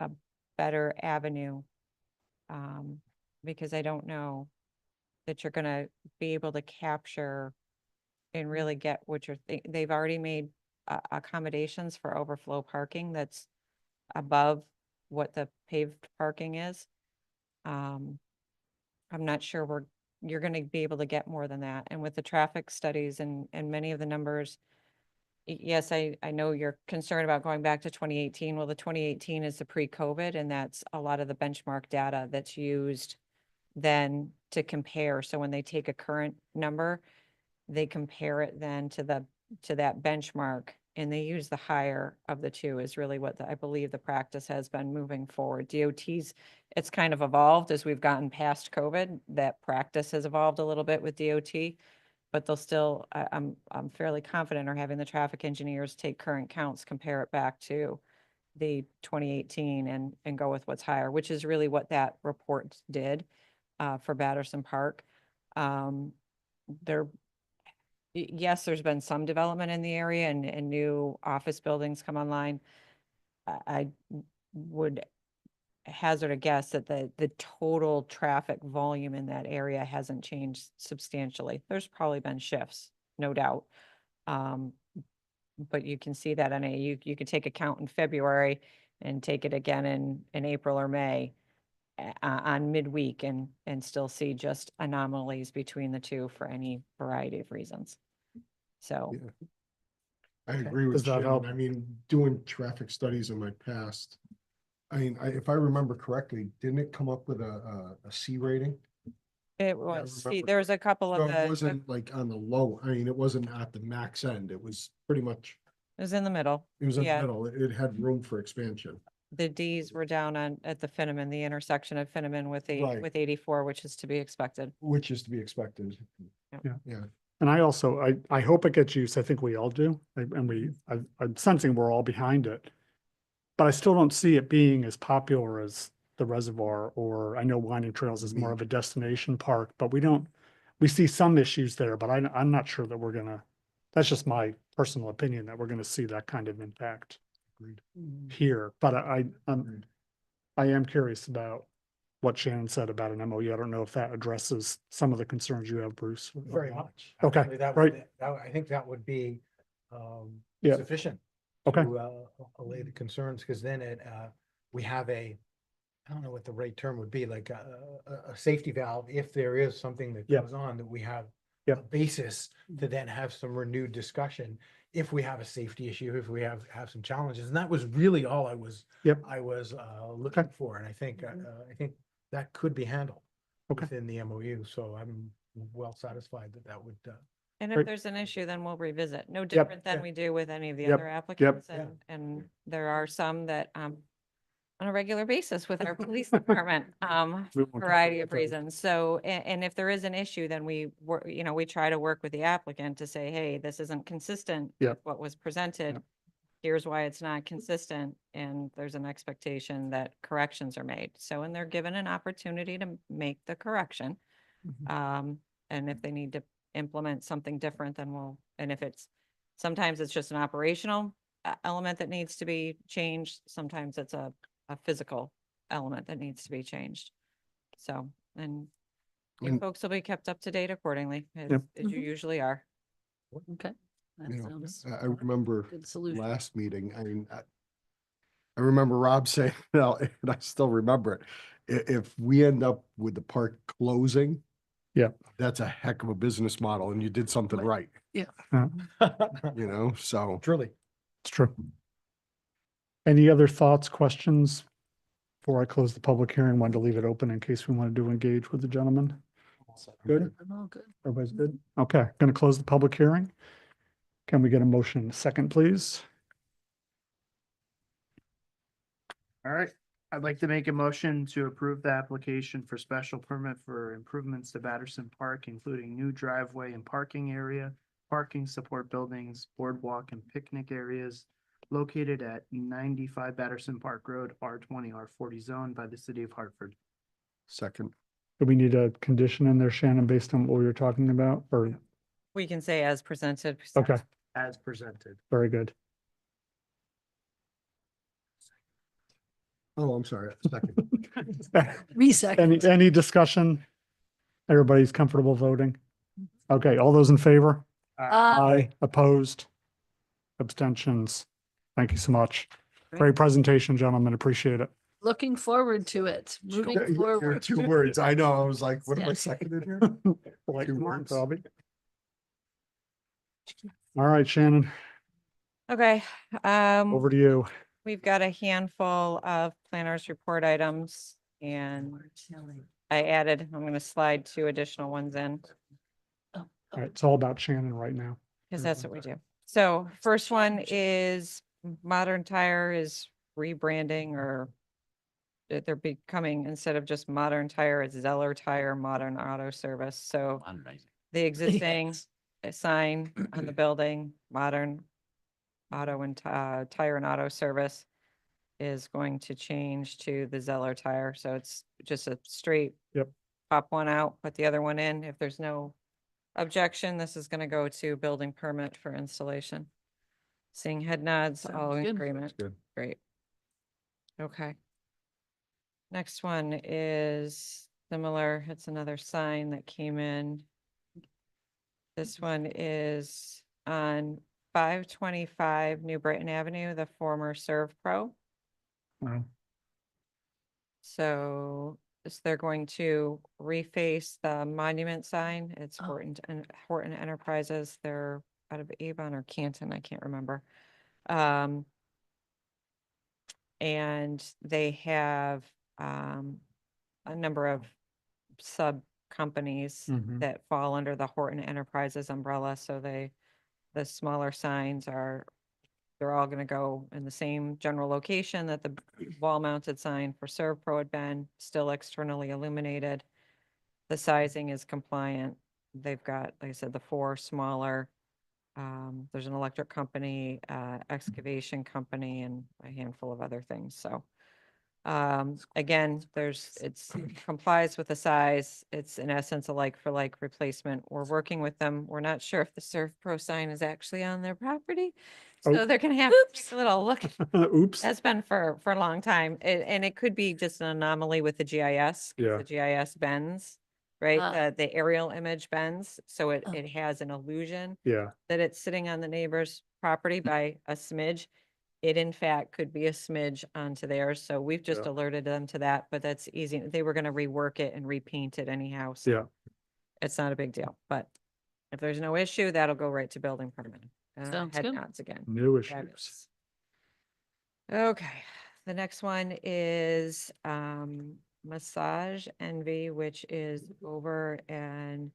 a better avenue, because I don't know that you're gonna be able to capture and really get what they've already made accommodations for overflow parking that's above what the paved parking is. I'm not sure you're gonna be able to get more than that. And with the traffic studies and many of the numbers, yes, I know you're concerned about going back to 2018. Well, the 2018 is the pre-COVID, and that's a lot of the benchmark data that's used then to compare. So when they take a current number, they compare it then to that benchmark, and they use the higher of the two is really what I believe the practice has been moving forward. DOT's, it's kind of evolved as we've gotten past COVID. That practice has evolved a little bit with DOT, but they'll still, I'm fairly confident, are having the traffic engineers take current counts, compare it back to the 2018 and go with what's higher, which is really what that report did for Batterson Park. Yes, there's been some development in the area and new office buildings come online. I would hazard a guess that the total traffic volume in that area hasn't changed substantially. There's probably been shifts, no doubt. But you can see that you could take a count in February and take it again in April or May on midweek and still see just anomalies between the two for any variety of reasons. So, Yeah. I agree with Does that Shannon. help? I mean, doing traffic studies in my past, I mean, if I remember correctly, didn't it come up with a C rating? it was, remember. there was a couple So of it wasn't like on the low, I mean, it wasn't at the max end. It was pretty much, it was in the middle. it was in the Yeah. middle. It had room for expansion. The Ds were down at the Finneman, the intersection of Finneman with Right. with 84, which is to be expected. Which is to be expected. Yeah. Yeah. And I also, I hope it gets used. I think we all do. I'm sensing we're all behind it. But I still don't see it being as popular as the reservoir, or I know Winding Trails is more of a destination park, but we see some issues there, but I'm not sure that we're gonna, that's just my personal opinion, that we're gonna see that kind of impact Agreed. here. But I am curious about what Shannon said about an MOU. I don't know if that addresses some of the concerns you have, Bruce. Very much. Okay, Actually, that right. would, I think that would be Yeah. sufficient. Okay. To allay the concerns, because then we have I don't know what the right term would be, like a safety valve, if there is something that Yeah. goes on, that we have Yeah. a basis to then have some renewed discussion if we have a safety issue, if we have some challenges. And that was really all I was Yep. looking Okay. for. And I think that could be handled Okay. within the MOU. So I'm well satisfied that would And Great. if there's an issue, then we'll revisit. No Yep. different than Yeah. we do with any of the Yep. other Yep. applicants. Yeah. And there are some that, on a regular basis with our police department, We won't talk variety of about those. reasons. So, and if there is an issue, then we we try to work with the applicant to say, hey, this isn't consistent Yep. with what was presented. Yep. Here's why it's not consistent, and there's an expectation that corrections are made. So, and they're given an opportunity to make the correction. And if they need to implement something different, then and if sometimes it's just an operational element that needs to be changed. Sometimes it's a physical element that needs to be changed. So, and you And- folks will be kept up to date accordingly, as Yep. as you usually are. Okay. That You know, sounds I remember good solution. last meeting, I mean, I remember Rob saying, and I still remember it. If we end up with the park closing, Yeah. that's a heck of a business model, and you did something right, you know, so. truly. It's true. Any other thoughts, questions before I close the public hearing? Wanted to leave it open in case we wanted to engage with the gentleman. Good? I'm all good. Everybody's good? Okay, going to close the public hearing. Can we get a motion in a second, please? All right, I'd like to make a motion to approve the application for special permit for improvements to Batterson Park, including new driveway and parking area, parking support buildings, boardwalk and picnic areas located at 95 Batterson Park Road, R20, R40 zone by the city of Hartford. Second, Do we need a condition in there, Shannon, based on what we were talking about, or, We can say as presented. okay, As presented. very good. oh, I'm sorry, second. Resecond. Any discussion? Everybody's comfortable voting? Okay, all those in favor? Aye. Opposed? Abstentions? Thank you so much. Great presentation, gentlemen. Appreciate it. Looking forward to it. Moving There are forward. 2 words, I know, I was like, what am I Yeah. seconded here? Like 2 Mark words. Robbie. All right, Shannon, Okay, over to you. we've got a handful of planners report items, and I added, I'm gonna slide 2 additional ones in. All right, it's all about Shannon right now. Because that's what we do. So first one is Modern Tire is rebranding, or they're becoming, instead of just Modern Tire, it's Zeller Tire Modern Auto Service. So Modernizing. the existing sign on the building, Modern Auto and Tire and Auto Service, is going to change to the Zeller Tire. So it's just a straight Yep. pop one out, put the other one in. If there's no objection, this is going to go to building permit for installation. Seeing head nods, all Sounds in good. agreement. Good. Great. Okay. Next one is similar. It's another sign that came in. This one is on 525 New Brighton Avenue, the former Serve Pro. Wow. So they're going to reface the monument sign. It's Oh. Horton Enterprises. They're out of Avon or Canton, I can't remember. And they have a number of sub companies Mhm. that fall under the Horton Enterprises umbrella. So the smaller signs they're all gonna go in the same general location that the wall mounted sign for ServPro had been, still externally illuminated. The sizing is compliant. They've got, like I said, the four smaller. There's an electric company, excavation company, and a handful of other things, so. Again, it's complies with the size. It's in essence a like for like replacement. We're working with them. We're not sure if the ServPro sign is actually on their property. Oh. So they're gonna have to take a little look. Oops. That's been for a long time. And it could be just an anomaly with the GIS. 'Cause Yeah. The GIS bends, right? Ah. The aerial image bends, so Oh. it has an illusion Yeah. that it's sitting on the neighbor's property by a smidge. It in fact could be a smidge onto theirs, so we've just Yeah. alerted them to that, but that's easy. They were gonna rework it and repaint it anyhow, so Yeah. it's not a big deal, but if there's no issue, that'll go right to building permit. Sounds Head good. nods again. No issues. Fabulous. Okay, the next one is Massage Envy, which is over in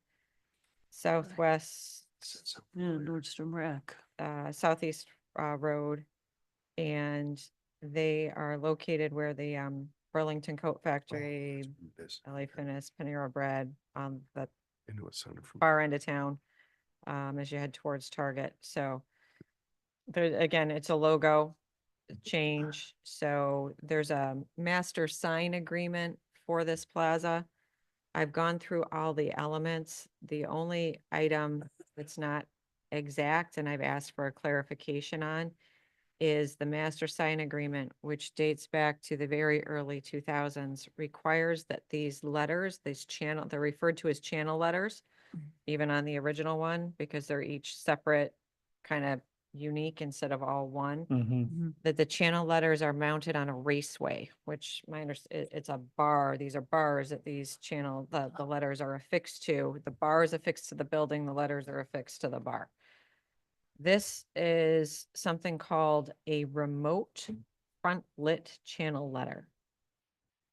southwest, Yeah, Nordstrom Rack. southeast road. And they are located where the Burlington Coat Factory, LA Fitness, Panera Bread, the I knew it sounded from. far end of town, as you head towards Target. So there, again, it's a logo change. So there's a master sign agreement for this plaza. I've gone through all the elements. The only item that's not exact, and I've asked for a clarification on, is the master sign agreement, which dates back to the very early 2000s, requires that these letters, they're referred to as channel letters, even on the original one, because they're each separate, kind of unique instead of all one, Mhm. that the channel letters are mounted on a raceway, which it's a bar. These are bars that these the letters are affixed to. The bar is affixed to the building, the letters are affixed to the bar. This is something called a remote front lit channel letter.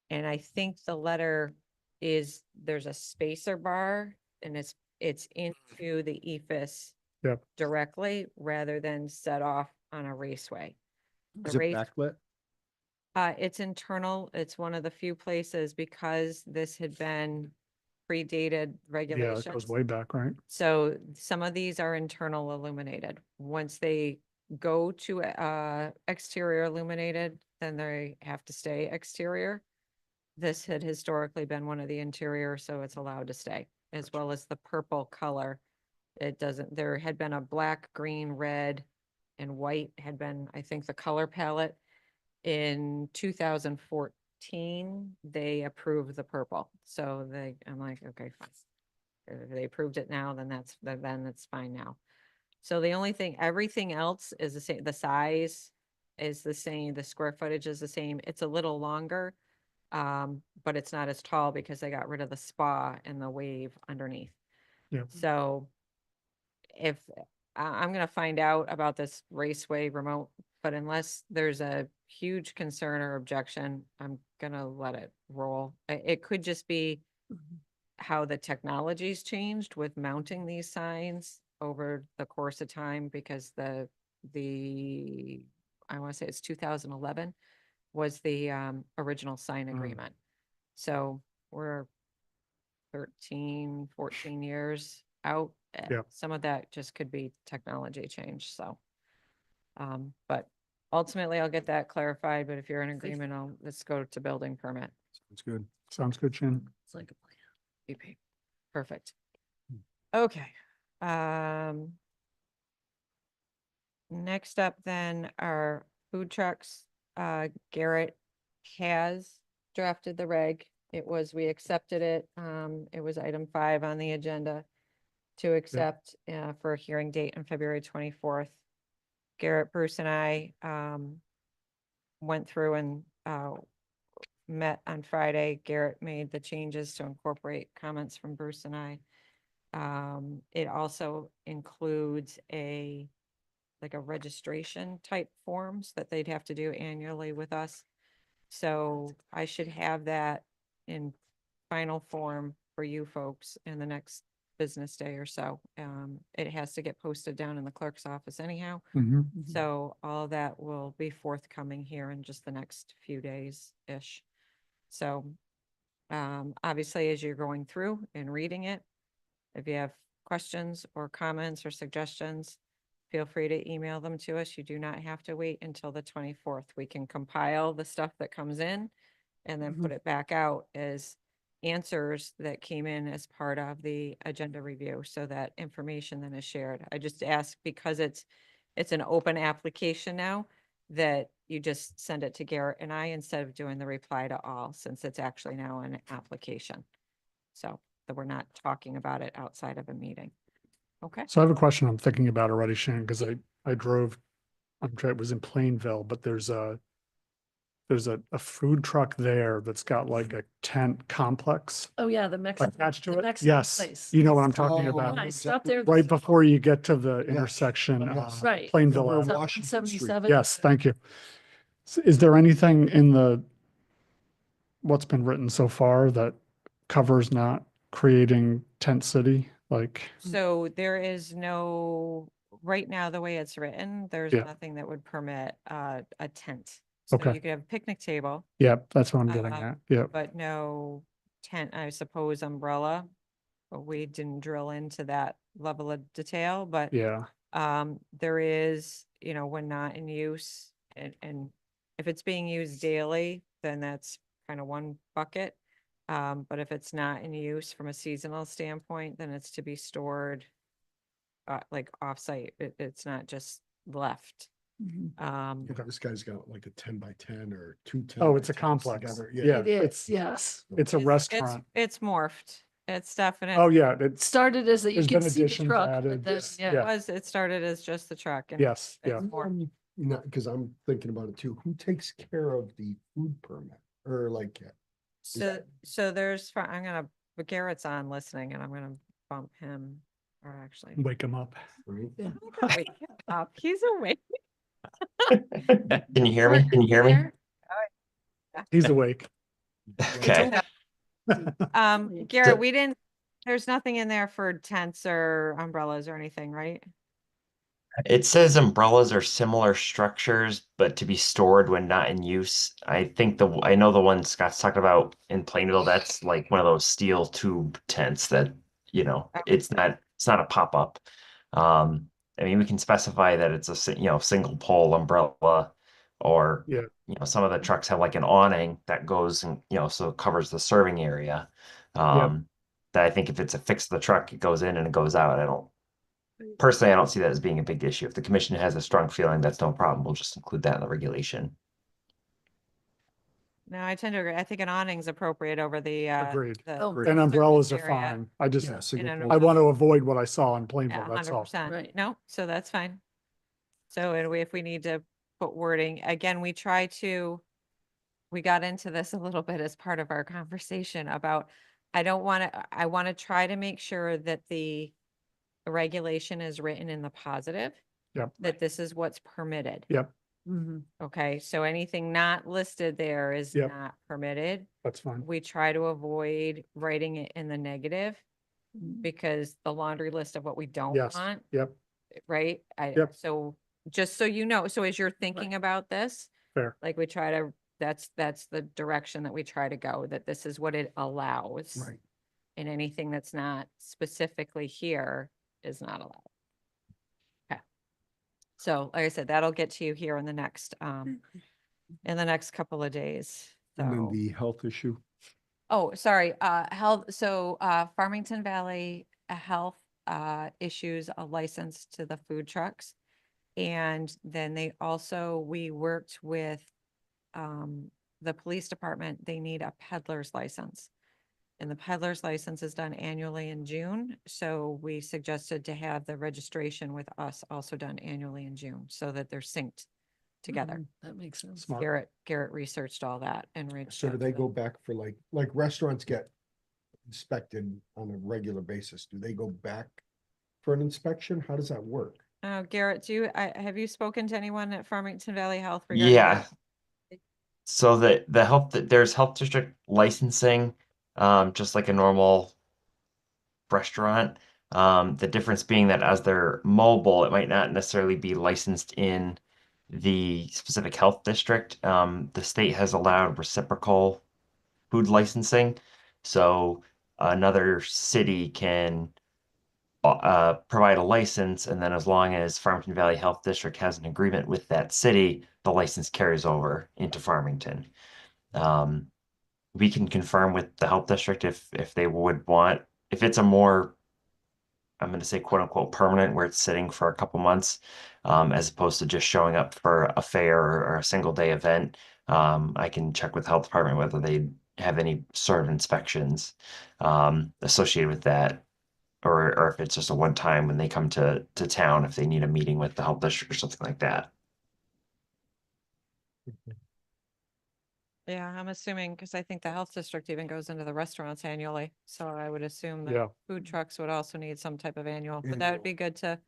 And I think the letter there's a spacer bar and it's into the ephes Yep. directly rather than set off on a raceway. Is The it race, backlit? it's internal. It's one of the few places because this had been predated Yeah, regulations. it goes way back, right? So some of these are internal illuminated. Once they go to exterior illuminated, then they have to stay exterior. This had historically been one of the interior, so it's allowed to stay, as well as the purple color. There had been a black, green, red, and white had been, I think, the color palette. In 2014, they approved the purple. So I'm like, okay, fine. If they approved it now, then it's fine now. So the only thing, everything else is the same. The size is the same. The square footage is the same. It's a little longer, but it's not as tall because they got rid of the spa and the wave underneath. Yeah. So if I'm gonna find out about this raceway remote, but unless there's a huge concern or objection, I'm gonna let it roll. It could just be how the technology's changed with mounting these signs over the course of time, because I want to say it's 2011 was the original sign agreement. So we're 13, 14 years out. Yeah. Some of that just could be technology change, so. But ultimately I'll get that clarified, but if you're in agreement, let's go to building permit. It's good. Sounds good, Shannon. It's like a plan. EP. Perfect. Okay. Next up then are food trucks. Garrett has drafted the reg. We accepted it. It was item 5 on the agenda to accept for a hearing date on February 24th. Garrett, Bruce and I went through and met on Friday. Garrett made the changes to incorporate comments from Bruce and I. It also includes like a registration type forms that they'd have to do annually with us. So I should have that in final form for you folks in the next business day or so. It has to get posted down in the clerk's office anyhow. Mhm. So all of that will be forthcoming here in just the next few days-ish. So, obviously, as you're going through and reading it, if you have questions or comments or suggestions, feel free to email them to us. You do not have to wait until the 24th. We can compile the stuff that comes in and then put it back out as answers that came in as part of the agenda review, so that information then is shared. I just ask, because it's an open application now, that you just send it to Garrett and I instead of doing the reply to all, since it's actually now an application. So that we're not talking about it outside of a meeting. Okay. So I have a question I'm thinking about already, Shannon, because I drove, it was in Plainville, but there's a food truck there that's got like a tent complex Oh, yeah, the Mexican. attached to the it. Mexican Yes, place. you know what I'm talking Oh, about. Yeah, I stopped there. Right before you get to the Yes. intersection, Yes. Right. Plainville. Where Ave. Washington Street. 77. Yes, thank you. Is there anything in what's been written so far that covers not creating tent city? Like, So there is no, right now, the way it's written, there's Yeah. nothing that would permit a tent. So Okay. you could have a picnic table, yeah, that's what I'm getting Uh, at. Yeah, but no tent, I suppose umbrella. But we didn't drill into that level of detail, but yeah, there is, when not in use, and if it's being used daily, then that's kind of one bucket. But if it's not in use from a seasonal standpoint, then it's to be stored like offsite. It's not just left. Yeah, this guy's got like a 10 by 10 or two 10 Oh, by it's a 10s complex. together. Yeah. It is, yes. it's a It's- restaurant. It's morphed. It's definitely. Oh, yeah, it's, Started as, you There's can been see the additions truck, added. but then, Yes, yeah. It started as just the truck. And yes, yeah. it's morphed. Because I'm thinking about it too. Who takes care of the food permit or like? So but Garrett's on listening, and I'm gonna bump him, or actually. Wake them up. Right? I'm not gonna wake him up. He's awake. Can you hear me? Can you hear me? He's awake. Okay. Garrett, there's nothing in there for tents or umbrellas or anything, right? It says umbrellas are similar structures, but to be stored when not in use. I know the one Scott's talking about in Plainville, that's like one of those steel tube tents that, it's not a pop-up. I mean, we can specify that it's a single pole umbrella, or, Yeah. some of the trucks have like an awning that goes and, so it covers the serving area. That I think if it's affixed to the truck, it goes in and it goes out. I don't see that as being a big issue. If the commission has a strong feeling, that's no problem. We'll just include that in the regulation. No, I tend to agree. I think an awning's appropriate over the, Agreed. Oh, And umbrellas are service area. fine. I just, Yeah, single And pole. I want to avoid what I saw in Plainville, Yeah, that's all. 100%. Right. No, so that's fine. So if we need to put wording, again, we got into this a little bit as part of our conversation about, I want to try to make sure that the regulation is written in the positive. Yep. That this is what's permitted. Yep, Mhm. Okay, so anything not listed there is Yep. not permitted. that's fine. We try to avoid writing it in the negative, because the laundry list of what we don't Yes, want, yep, right? Yep. So just so you know, so as you're thinking about this, fair. like that's the direction that we try to go, that this is what it allows. Right. And anything that's not specifically here is not allowed. Okay. So like I said, that'll get to you here in the next couple of days. And then So, the health issue. oh, sorry, Farmington Valley Health issues a license to the food trucks. And then we worked with the police department. They need a peddler's license. And the peddler's license is done annually in June. So we suggested to have the registration with us also done annually in June, so that they're synced together. That makes sense. Smart. Garrett researched all that and reached So do out they to go them. back for like restaurants get inspected on a regular basis? Do they go back for an inspection? How does that work? Garrett, have you spoken to anyone at Farmington Valley Health regarding Yeah. that? So there's health district licensing, just like a normal restaurant. The difference being that as they're mobile, it might not necessarily be licensed in the specific health district. The state has allowed reciprocal food licensing. So another city can provide a license, and then as long as Farmington Valley Health District has an agreement with that city, the license carries over into Farmington. We can confirm with the health district if they would want, if it's a more, I'm going to say quote unquote permanent, where it's sitting for a couple months, as opposed to just showing up for a fair or a single day event. I can check with the health department whether they have any sort of inspections associated with that, or if it's just a one time when they come to town, if they need a meeting with the health district or something like that. Yeah, I'm assuming, because I think the health district even goes into the restaurants annually, so I would assume that Yeah. food trucks would also need some type of annual, but that Annual. would be good to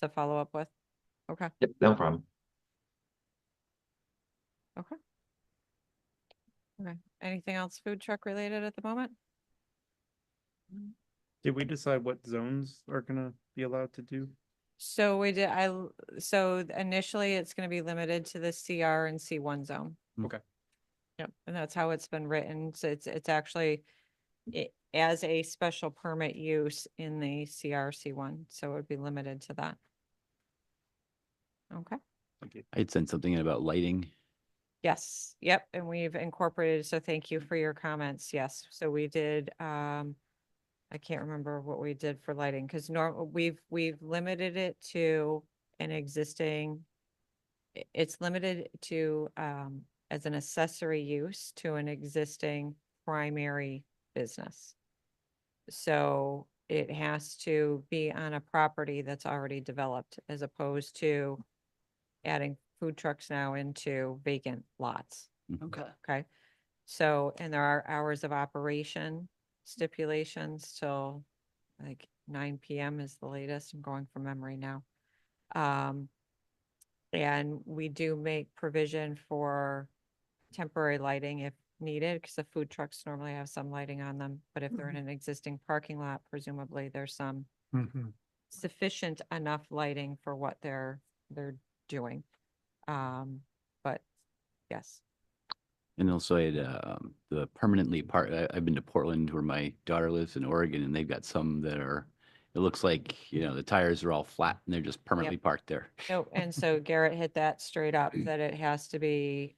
follow up with. Okay, Yep, no problem. okay. Okay, anything else food truck related at the moment? Did we decide what zones are gonna be allowed to do? So we did, so initially it's gonna be limited to the CR and C1 zone. Okay. Yep, and that's how it's been written. So it's actually as a special permit use in the CRC1, so it would be limited to that. Okay, I'd sent something in about lighting. yes, yep, and we've incorporated, so thank you for your comments. Yes, so we did, I can't remember what we did for lighting, because we've limited it to an existing, it's limited to, as an accessory use to an existing primary business. So it has to be on a property that's already developed, as opposed to adding food trucks now into vacant lots. Okay. Okay, so, and there are hours of operation stipulations till like 9 PM is the latest. I'm going from memory now. And we do make provision for temporary lighting if needed, because the food trucks normally have some lighting on them, but if they're in an existing parking lot, presumably there's some Mhm. sufficient enough lighting for what they're doing. But yes, And also I had the permanently park, I've been to Portland where my daughter lives in Oregon, and they've got some that are, it looks like, the tires are all flat and they're just permanently parked there. no, and so Garrett hit that straight up, that it has to be,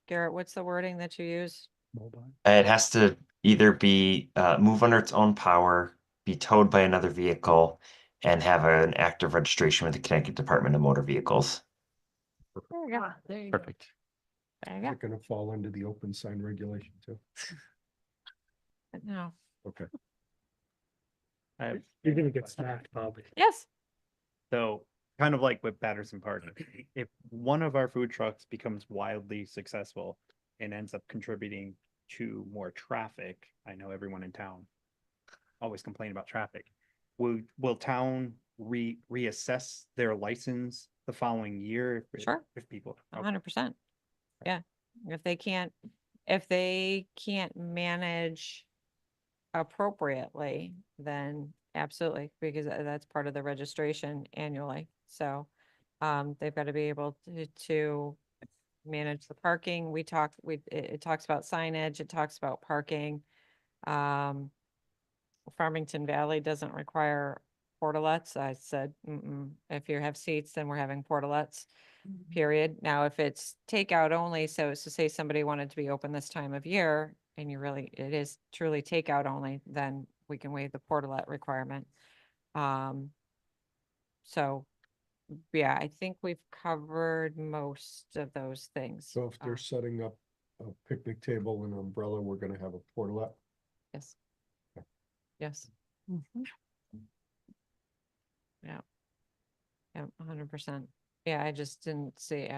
Garrett, what's the wording that you use? It has to either be move under its own power, be towed by another vehicle, and have an active registration with the Connecticut Department of Motor Vehicles. There you go. There you go. Perfect. There you Is go. it gonna fall under the open sign regulation too? No, Okay. You're gonna get smacked, probably. yes, So kind of like with Patterson Park, if one of our food trucks becomes wildly successful and ends up contributing to more traffic, I know everyone in town always complain about traffic. Will town reassess their license the following year? Sure. If people. okay. 100%. Yeah, if they can't manage appropriately, then absolutely, because that's part of the registration annually. So, they've got to be able to manage the parking. It talks about signage, it talks about parking. Farmington Valley doesn't require portalettes. I said, if you have seats, then we're having portalettes, period. Now, if it's takeout only, so say somebody wanted to be open this time of year and it is truly takeout only, then we can waive the portalette requirement. So yeah, I think we've covered most of those things. So if they're setting up a picnic table and umbrella, we're gonna have a portalet? Yes. Yes. Yeah. Yeah, 100%. Yeah, I just didn't see,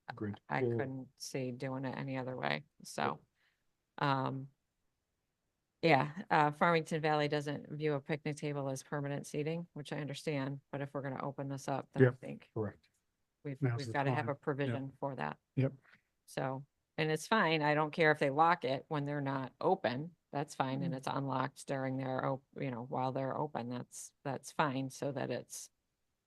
Agreed. I Yeah. couldn't see doing it any other way, so. Yeah, Farmington Valley doesn't view a picnic table as permanent seating, which I understand, but if we're gonna open this up, then I Yep. think Correct. Now's we've the gotta have time. a provision for that. Yep. So, and it's fine, I don't care if they lock it when they're not open, that's fine, and it's unlocked during their, while they're open, that's fine, so that it's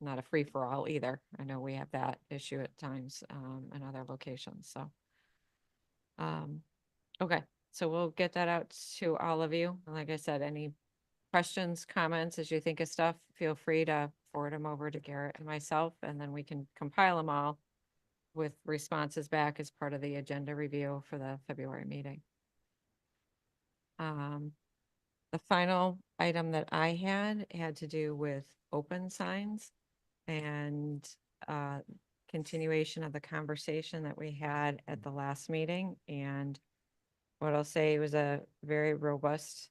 not a free-for-all either. I know we have that issue at times, in other locations, so. Okay, so we'll get that out to all of you. Like I said, any questions, comments, as you think of stuff, feel free to forward them over to Garrett and myself, and then we can compile them all with responses back as part of the agenda review for the February meeting. The final item that I had to do with open signs and continuation of the conversation that we had at the last meeting. And what I'll say was a very robust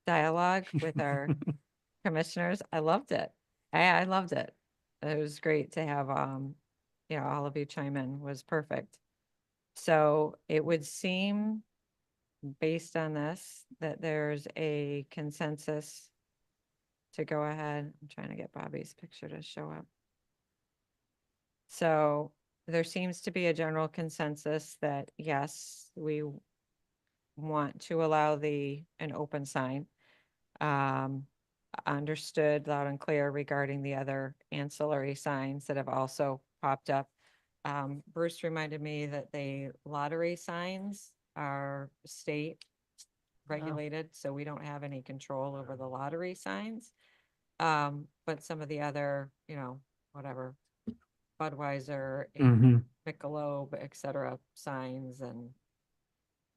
dialogue with our commissioners. I loved it. I loved it. It was great to have, all of you chime in, was perfect. So it would seem, based on this, that there's a consensus to go ahead. I'm trying to get Bobby's picture to show up. So there seems to be a general consensus that, yes, we want to allow an open sign. Understood loud and clear regarding the other ancillary signs that have also popped up. Bruce reminded me that the lottery signs are state regulated, so we don't have any control over the lottery signs. But some of the other, whatever, Budweiser and Michelob, et cetera, signs and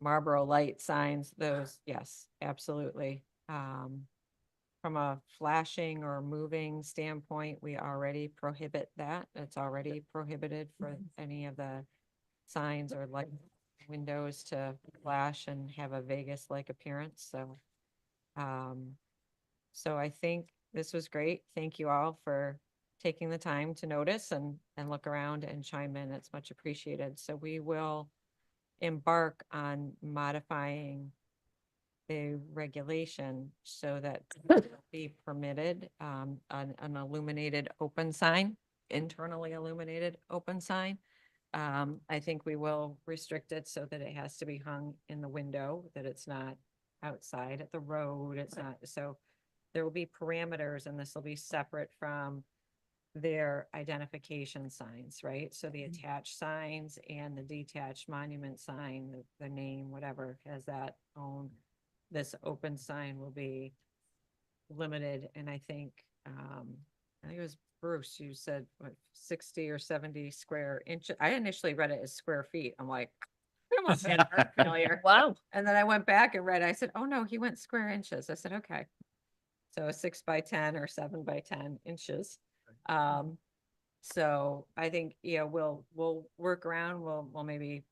Marlboro Light signs, those, yes, absolutely. From a flashing or moving standpoint, we already prohibit that. It's already prohibited for any of the signs or light windows to flash and have a Vegas-like appearance. So, so I think this was great. Thank you all for taking the time to notice and look around and chime in. It's much appreciated. So we will embark on modifying the regulation so that it will be permitted, an illuminated open sign, internally illuminated open sign. I think we will restrict it so that it has to be hung in the window, that it's not outside at the road. It's not, so there will be parameters, and this will be separate from their identification signs, right? So the attached signs and the detached monument sign, the name, whatever, has that own. This open sign will be limited, and I think it was Bruce, you said what, 60 or 70 square inches. I initially read it as square feet. I'm like, come on, man, I'm familiar. Wow. And then I went back and read, I said, oh no, he went square inches. I said, okay. So 6 by 10 or 7 by 10 inches. So I think, we'll work around, we'll maybe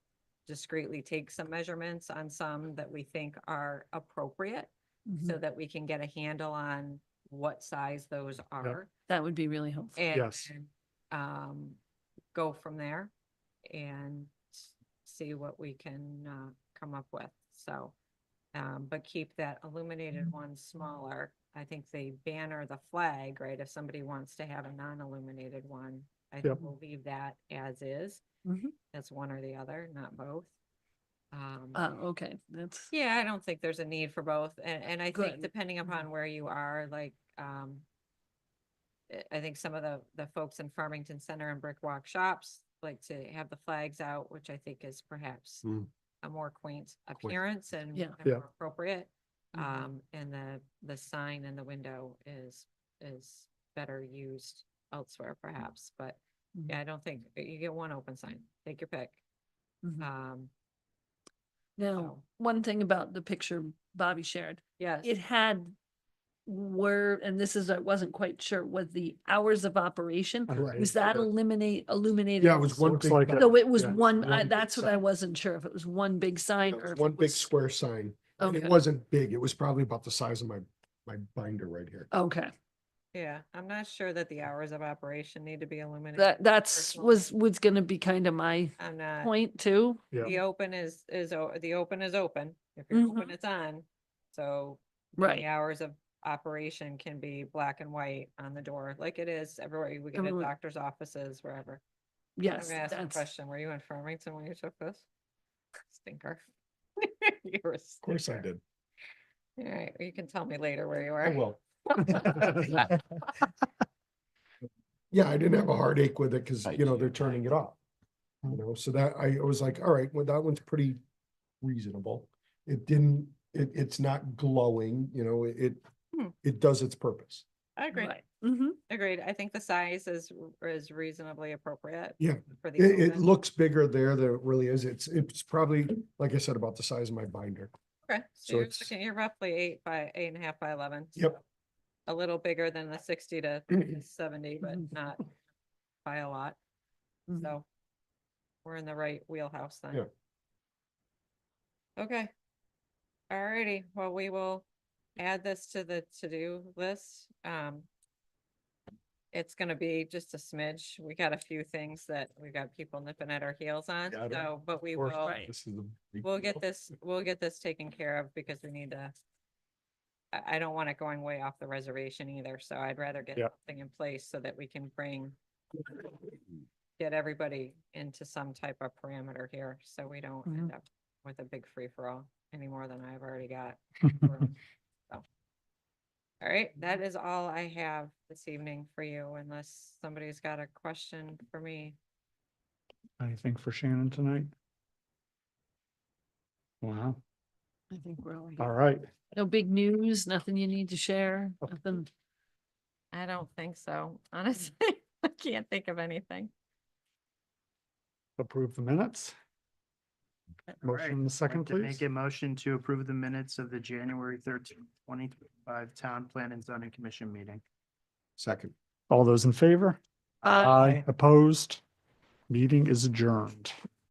discreetly take some measurements on some that we think are appropriate so that we can get a handle on what size those are. That would be really helpful. And Yes. go from there and see what we can come up with. So, but keep that illuminated one smaller. I think the banner, the flag, right? If somebody wants to have a non-illuminated one, I think Yep. we'll leave that as is. That's one or the other, not both. Okay, that's, Yeah, I don't think there's a need for both. And I think Good. depending upon where you are, like, I think some of the folks in Farmington Center and Brick Walk shops like to have the flags out, which I think is perhaps Mm. a more quaint appearance and Yeah. and Yeah. more appropriate. And the sign in the window is better used elsewhere perhaps, but yeah, I don't think you get one open sign, take your pick. now, So- one thing about the picture Bobby shared, Yes. it had and this is, I wasn't quite sure, was the hours of operation, Right. was that illuminated? Yeah, it was one Looks big. like sign. it. So it was Yeah. one, One big that's what I sign. wasn't sure, if it was one big sign It or was if one it big was. square sign. And it Okay. wasn't big. It was probably about the size of my binder right here. Okay, Yeah, I'm not sure that the hours of operation need to be illuminated. That's personally. was gonna be kind of my I'm not, point too. Yeah. the open the open is open. If you're open, Mhm. it's on. So the Right. hours of operation can be black and white on the door, like it is everywhere. We get at Everywhere. doctor's offices, wherever. I'm Yes, gonna ask a that's, question. Were you in Farmington when you took this? Stinker. You were a Of course I stinker. did. All right, you can tell me later where you I were. will. Yeah, I didn't have a heartache with it because, you know, they're turning it off. You know, so that I was like, all right, well, that one's pretty reasonable. It didn't, it's not glowing, you know, Hmm. it does its purpose. I agree. right. Mm-hmm. Agreed. I think the size is reasonably appropriate. Yeah. For the It open. looks bigger there than it really is. It's probably, like I said, about the size of my binder. Okay, so so you're it's- looking, you're roughly 8.5 by 11. Yep. so A little bigger than the 60 to 70, but not by a lot. Mhm. So we're in the right wheelhouse then. Yeah. Okay. Alrighty, well, we will add this to the to-do list. It's gonna be just a smidge. We got a few things that we got people nipping at our heels on, Yeah, I don't- so, but we Of course, will. Right. this is the big We'll deal. get this taken care of because we need to. I don't want it going way off the reservation either, so I'd rather get Yeah. something in place so that we can get everybody into some type of parameter here, so we don't end up with a big free-for-all any more than I've already got. room. So. All right, that is all I have this evening for you, unless somebody's got a question for me. Anything for Shannon tonight? Wow. I think we're all All good. right. No big news, nothing you need to share, nothing. I don't think so, honestly. I can't think of anything. Approve the minutes. All Motion right, in the I'd second, like to please. Make a motion to approve the minutes of the January 13th, 2025 Town Plan and Zoning Commission meeting. Second. All those in favor? Opposed? Meeting is adjourned.